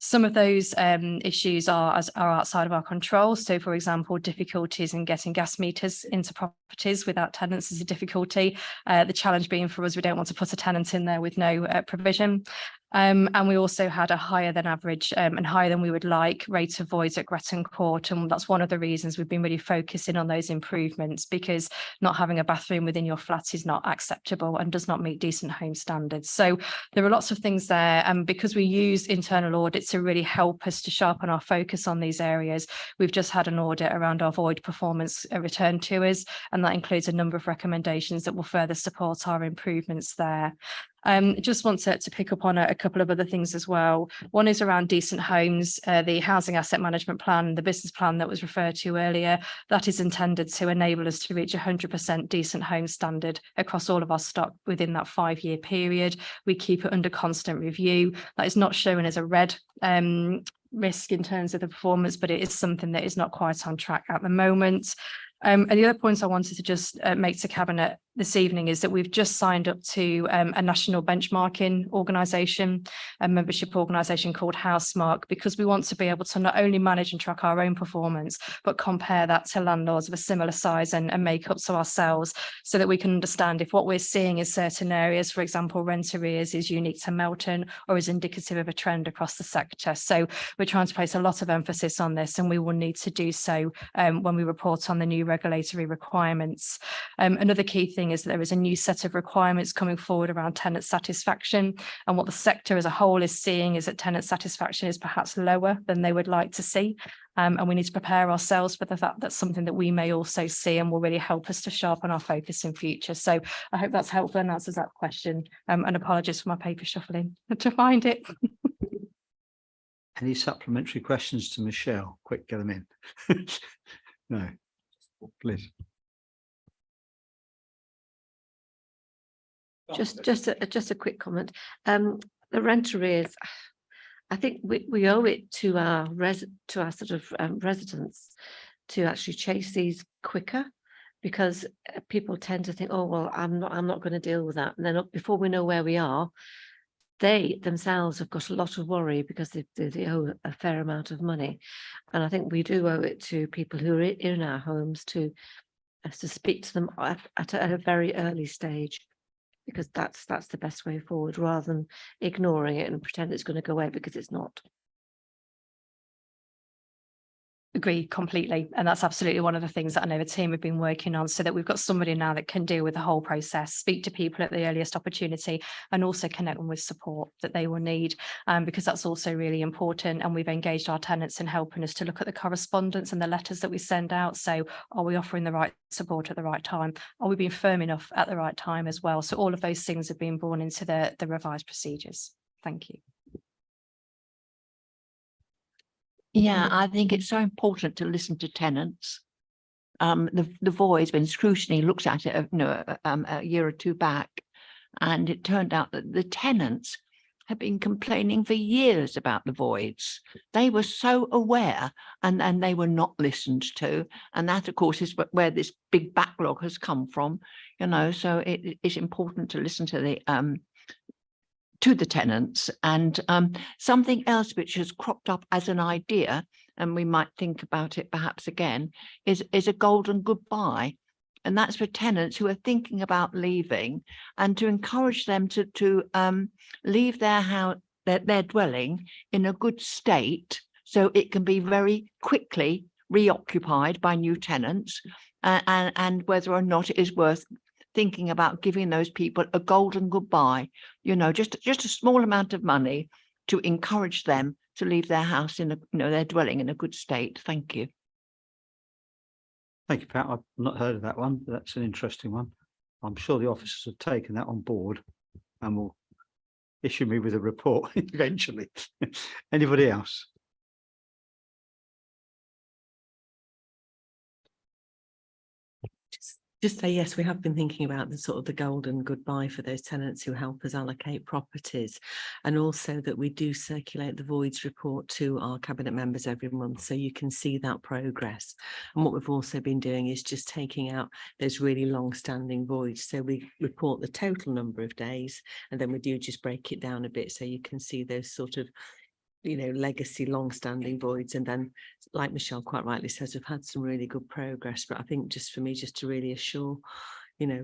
Some of those issues are outside of our control. So, for example, difficulties in getting gas meters into properties without tenants is a difficulty. The challenge being for us, we don't want to put a tenant in there with no provision. And we also had a higher than average and higher than we would like rate of voids at Gretton Court. And that's one of the reasons we've been really focusing on those improvements, because not having a bathroom within your flat is not acceptable and does not meet decent home standards. So there are lots of things there. And because we use internal audits to really help us to sharpen our focus on these areas, we've just had an audit around our void performance returned to us. And that includes a number of recommendations that will further support our improvements there. Just want to pick up on a couple of other things as well. One is around decent homes, the housing asset management plan, the business plan that was referred to earlier, that is intended to enable us to reach 100% decent home standard across all of our stock within that 5-year period. We keep it under constant review. That is not shown as a red risk in terms of the performance, but it is something that is not quite on track at the moment. And the other points I wanted to just make to Cabinet this evening is that we've just signed up to a national benchmarking organisation, a membership organisation called Housemark, because we want to be able to not only manage and track our own performance, but compare that to landlords of a similar size and make up to ourselves, so that we can understand if what we're seeing in certain areas, for example, rent arrears, is unique to Melton or is indicative of a trend across the sector. So we're trying to place a lot of emphasis on this, and we will need to do so when we report on the new regulatory requirements. Another key thing is that there is a new set of requirements coming forward around tenant satisfaction, and what the sector as a whole is seeing is that tenant satisfaction is perhaps lower than they would like to see, and we need to prepare ourselves for the fact that's something that we may also see and will really help us to sharpen our focus in future. So I hope that's helpful and answers that question, and apologies for my paper shuffling to find it. Any supplementary questions to Michelle? Quick, get them in. No, please. Just a quick comment. The rent arrears, I think we owe it to our sort of residents to actually chase these quicker, because people tend to think, oh well, I'm not going to deal with that, and then before we know where we are, they themselves have got a lot of worry because they owe a fair amount of money. And I think we do owe it to people who are in our homes to speak to them at a very early stage, because that's the best way forward, rather than ignoring it and pretend it's going to go away, because it's not. Agree completely. And that's absolutely one of the things that I know the team have been working on, so that we've got somebody now that can deal with the whole process, speak to people at the earliest opportunity, and also connect them with support that they will need, because that's also really important. And we've engaged our tenants in helping us to look at the correspondence and the letters that we send out. So are we offering the right support at the right time? Are we being firm enough at the right time as well? So all of those things have been born into the revised procedures. Thank you. Yeah, I think it's so important to listen to tenants. The voice, when scrutiny looks at it, a year or two back, and it turned out that the tenants have been complaining for years about the voids. They were so aware, and they were not listened to. And that, of course, is where this big backlog has come from, so it is important to listen to the tenants. And something else which has cropped up as an idea, and we might think about it perhaps again, is a golden goodbye. And that's for tenants who are thinking about leaving, and to encourage them to leave their house, their dwelling, in a good state, so it can be very quickly reoccupied by new tenants, and whether or not it is worth thinking about giving those people a golden goodbye, just a small amount of money to encourage them to leave their house in their dwelling in a good state. Thank you. Thank you, Pat. I've not heard of that one, but that's an interesting one. I'm sure the officers have taken that on board and will issue me with a report eventually. Anybody else? Just say yes, we have been thinking about the sort of the golden goodbye for those tenants who help us allocate properties, and also that we do circulate the voids report to our cabinet members every month, so you can see that progress. And what we've also been doing is just taking out those really long-standing voids, so we report the total number of days, and then we do just break it down a bit so you can see those sort of legacy long-standing voids. And then, like Michelle quite rightly says, we've had some really good progress. But I think just for me, just to really assure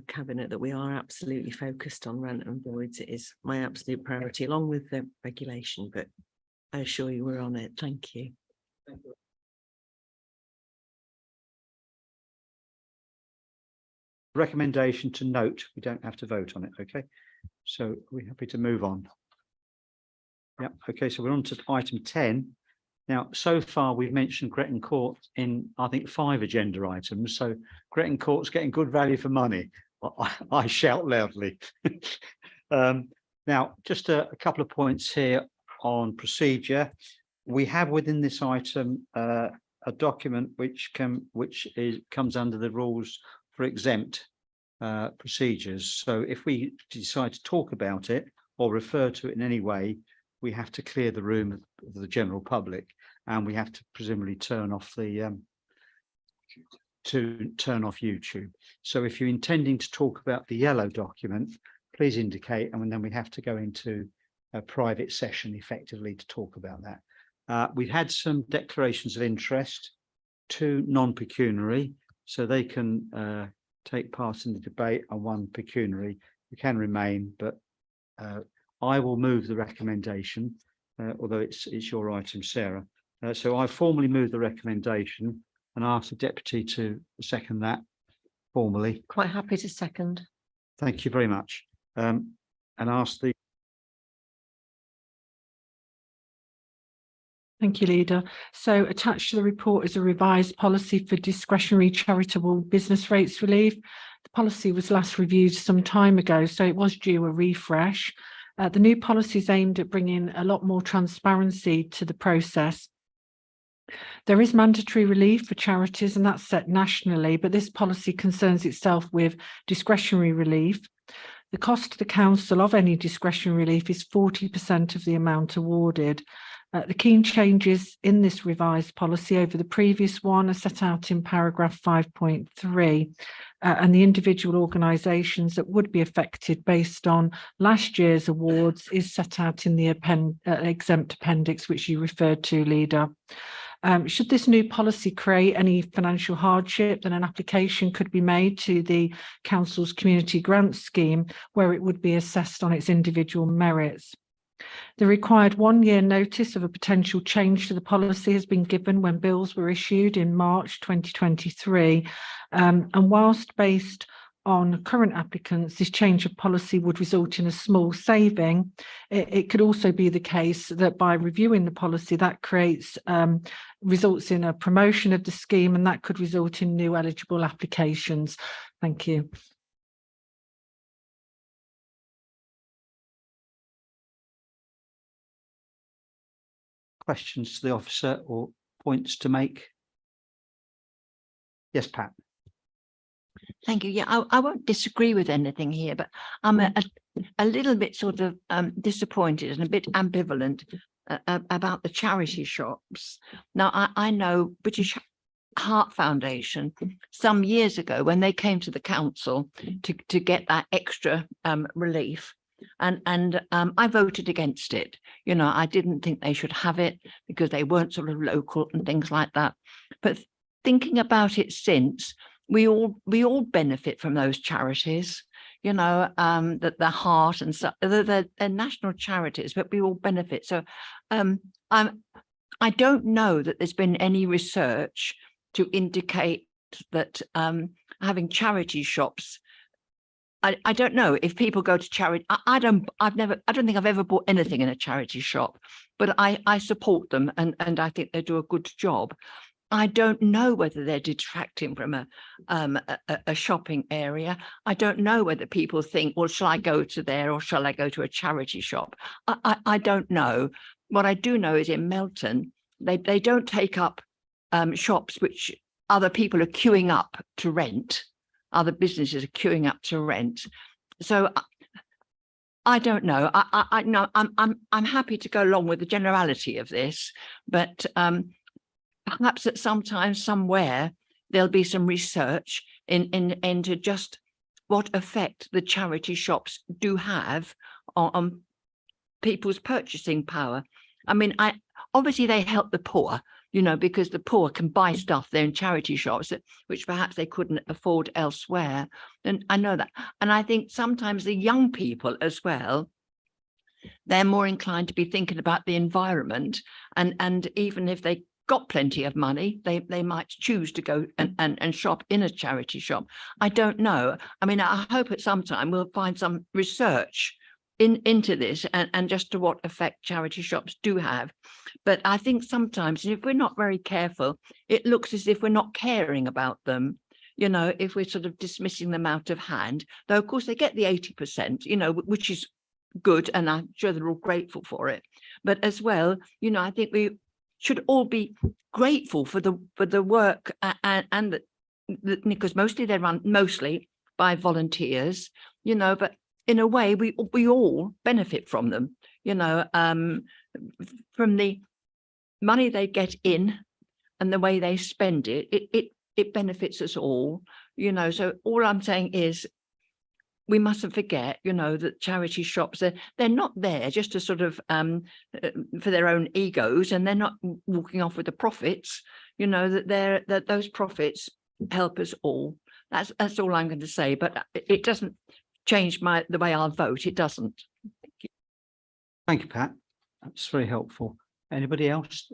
cabinet that we are absolutely focused on rent and voids, it is my absolute priority, along with the regulation. But I assure you we're on it. Thank you. Recommendation to note, we don't have to vote on it. Okay, so we're happy to move on. Yeah, okay, so we're on to item 10. Now, so far we've mentioned Gretton Court in, I think, 5 agenda items. So Gretton Court's getting good value for money. I shout loudly. Now, just a couple of points here on procedure. We have within this item a document which comes under the rules for exempt procedures. So if we decide to talk about it or refer to it in any way, we have to clear the room of the general public, and we have to presumably turn off the turn off YouTube. So if you're intending to talk about the yellow document, please indicate, and then we have to go into a private session effectively to talk about that. We've had some declarations of interest, 2 non-pecuniary, so they can take part in the debate, and 1 pecuniary. You can remain, but I will move the recommendation, although it's your item, Sarah. So I formally move the recommendation and ask the deputy to second that formally. Quite happy to second. Thank you very much. And ask the. Thank you, Leader. So attached to the report is a revised policy for discretionary charitable business rates relief. The policy was last reviewed some time ago, so it was due a refresh. The new policy is aimed at bringing a lot more transparency to the process. There is mandatory relief for charities, and that's set nationally, but this policy concerns itself with discretionary relief. The cost to the council of any discretionary relief is 40% of the amount awarded. The key changes in this revised policy over the previous one are set out in paragraph 5.3, and the individual organisations that would be affected based on last year's awards is set out in the exempt appendix, which you referred to, Leader. Should this new policy create any financial hardship, then an application could be made to the council's community grant scheme, where it would be assessed on its individual merits. The required 1 year notice of a potential change to the policy has been given when bills were issued in March 2023. And whilst based on current applicants, this change of policy would result in a small saving. It could also be the case that by reviewing the policy, that creates results in a promotion of the scheme, and that could result in new eligible applications. Thank you. Questions to the officer or points to make? Yes, Pat. Thank you. Yeah, I won't disagree with anything here, but I'm a little bit sort of disappointed and a bit ambivalent about the charity shops. Now, I know British Heart Foundation some years ago when they came to the council to get that extra relief, and I voted against it. You know, I didn't think they should have it because they weren't sort of local and things like that. But thinking about it since, we all benefit from those charities, you know, that the Heart and so they're national charities, but we all benefit. So I don't know that there's been any research to indicate that having charity shops. I don't know if people go to charity. I don't think I've ever bought anything in a charity shop, but I support them and I think they do a good job. I don't know whether they're detracting from a shopping area. I don't know whether people think, well, shall I go to there or shall I go to a charity shop? I don't know. What I do know is in Melton, they don't take up shops which other people are queuing up to rent. Other businesses are queuing up to rent. So I don't know. I know I'm happy to go along with the generality of this, but perhaps that sometimes somewhere there'll be some research into just what effect the charity shops do have on people's purchasing power. I mean, obviously they help the poor, you know, because the poor can buy stuff there in charity shops which perhaps they couldn't afford elsewhere. And I know that. And I think sometimes the young people as well, they're more inclined to be thinking about the environment, and even if they got plenty of money, they might choose to go and shop in a charity shop. I don't know. I mean, I hope at some time we'll find some research into this and just to what effect charity shops do have. But I think sometimes if we're not very careful, it looks as if we're not caring about them. You know, if we're sort of dismissing them out of hand, though, of course, they get the 80%, you know, which is good. And I'm sure they're all grateful for it. But as well, you know, I think we should all be grateful for the work and because mostly they run mostly by volunteers, you know, but in a way we all benefit from them, you know, from the money they get in and the way they spend it, it benefits us all, you know. So all I'm saying is we mustn't forget, you know, that charity shops, they're not there just to sort of for their own egos, and they're not walking off with the profits, you know, that those profits help us all. That's all I'm going to say, but it doesn't change the way I'll vote. It doesn't. Thank you, Pat. That's very helpful. Anybody else?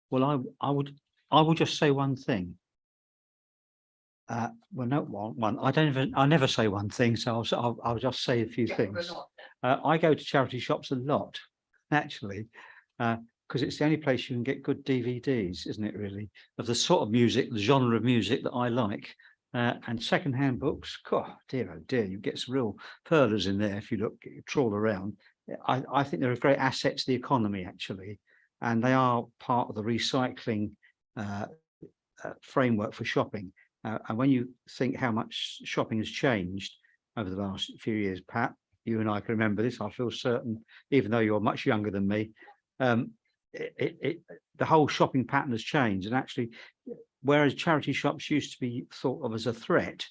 Well, I will just say one thing. Well, no, one. I never say one thing, so I'll just say a few things. I go to charity shops a lot, actually, because it's the only place you can get good DVDs, isn't it? Really, of the sort of music, the genre of music that I like, and second-hand books. God, dear, oh dear, you get some real pearlers in there if you trawl around. I think they're a great asset to the economy, actually, and they are part of the recycling framework for shopping. And when you think how much shopping has changed over the last few years, Pat, you and I can remember this, I feel certain, even though you're much younger than me, the whole shopping pattern has changed. And actually, whereas charity shops used to be thought of as a threat,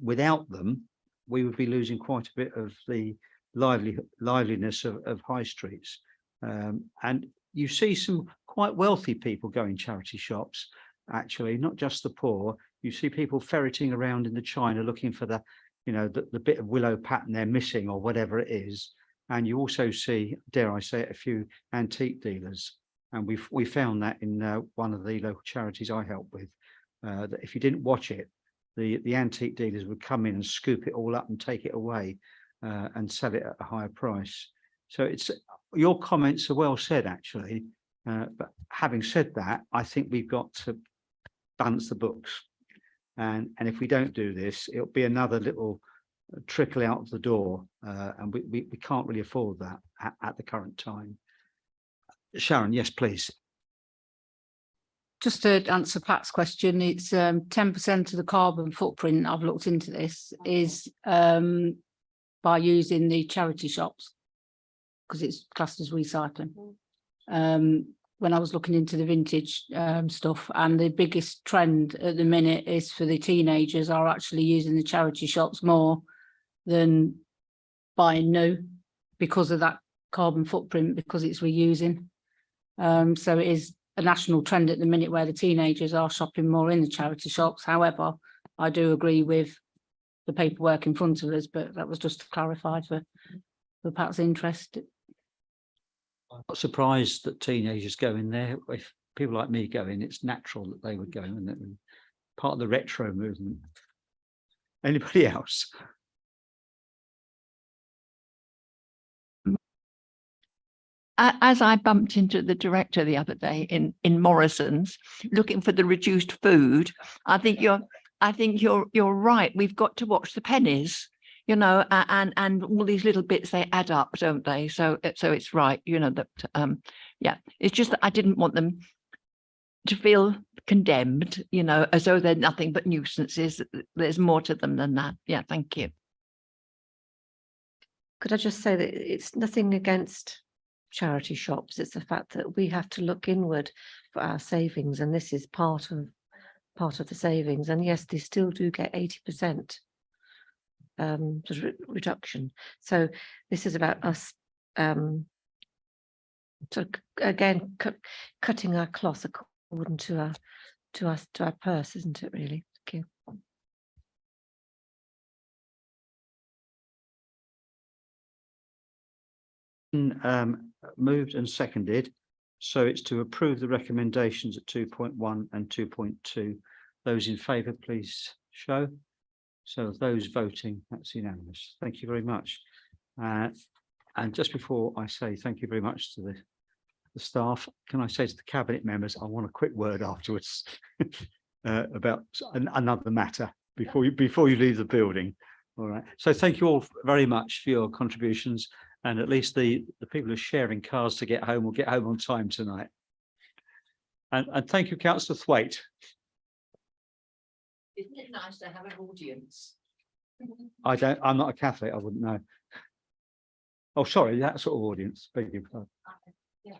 without them, we would be losing quite a bit of the liveliness of high streets. And you see some quite wealthy people go in charity shops, actually, not just the poor. You see people ferreting around in the china looking for the, you know, the bit of willow pattern they're missing or whatever it is. And you also see, dare I say it, a few antique dealers. And we found that in one of the local charities I help with, that if you didn't watch it, the antique dealers would come in and scoop it all up and take it away and sell it at a higher price. So it's, your comments are well said, actually. But having said that, I think we've got to balance the books. And if we don't do this, it'll be another little trickle out of the door. And we can't really afford that at the current time. Sharon, yes, please. Just to answer Pat's question, it's 10% of the carbon footprint, I've looked into this, is by using the charity shops, because it's classed as recycling. When I was looking into the vintage stuff, and the biggest trend at the minute is for the teenagers are actually using the charity shops more than buying new, because of that carbon footprint, because it's reusing. So it is a national trend at the minute where the teenagers are shopping more in the charity shops. However, I do agree with the paperwork in front of us, but that was just to clarify for Pat's interest. I'm not surprised that teenagers go in there. If people like me go in, it's natural that they would go in, and part of the retro movement. Anybody else? As I bumped into the director the other day in Morrison's looking for the reduced food, I think you're right. We've got to watch the pennies, you know, and all these little bits, they add up, don't they? So it's right, you know, that yeah, it's just that I didn't want them to feel condemned, you know, as though they're nothing but nuisances. There's more to them than that. Yeah, thank you. Could I just say that it's nothing against charity shops, it's the fact that we have to look inward for our savings, and this is part of the savings. And yes, they still do get 80% reduction. So this is about us again cutting our cloth according to our purse, isn't it, really? Thank you. Moved and seconded, so it's to approve the recommendations at 2.1 and 2.2. Those in favour, please show. So those voting, that's unanimous. Thank you very much. And just before I say thank you very much to the staff, can I say to the cabinet members, I want a quick word afterwards about another matter before you leave the building. All right. So thank you all very much for your contributions. And at least the people who are sharing cars to get home will get home on time tonight. And thank you, Councillor Thwaite. Isn't it nice to have an audience? I'm not a Catholic, I wouldn't know. Oh, sorry, that sort of audience. Beg your pardon. Yeah.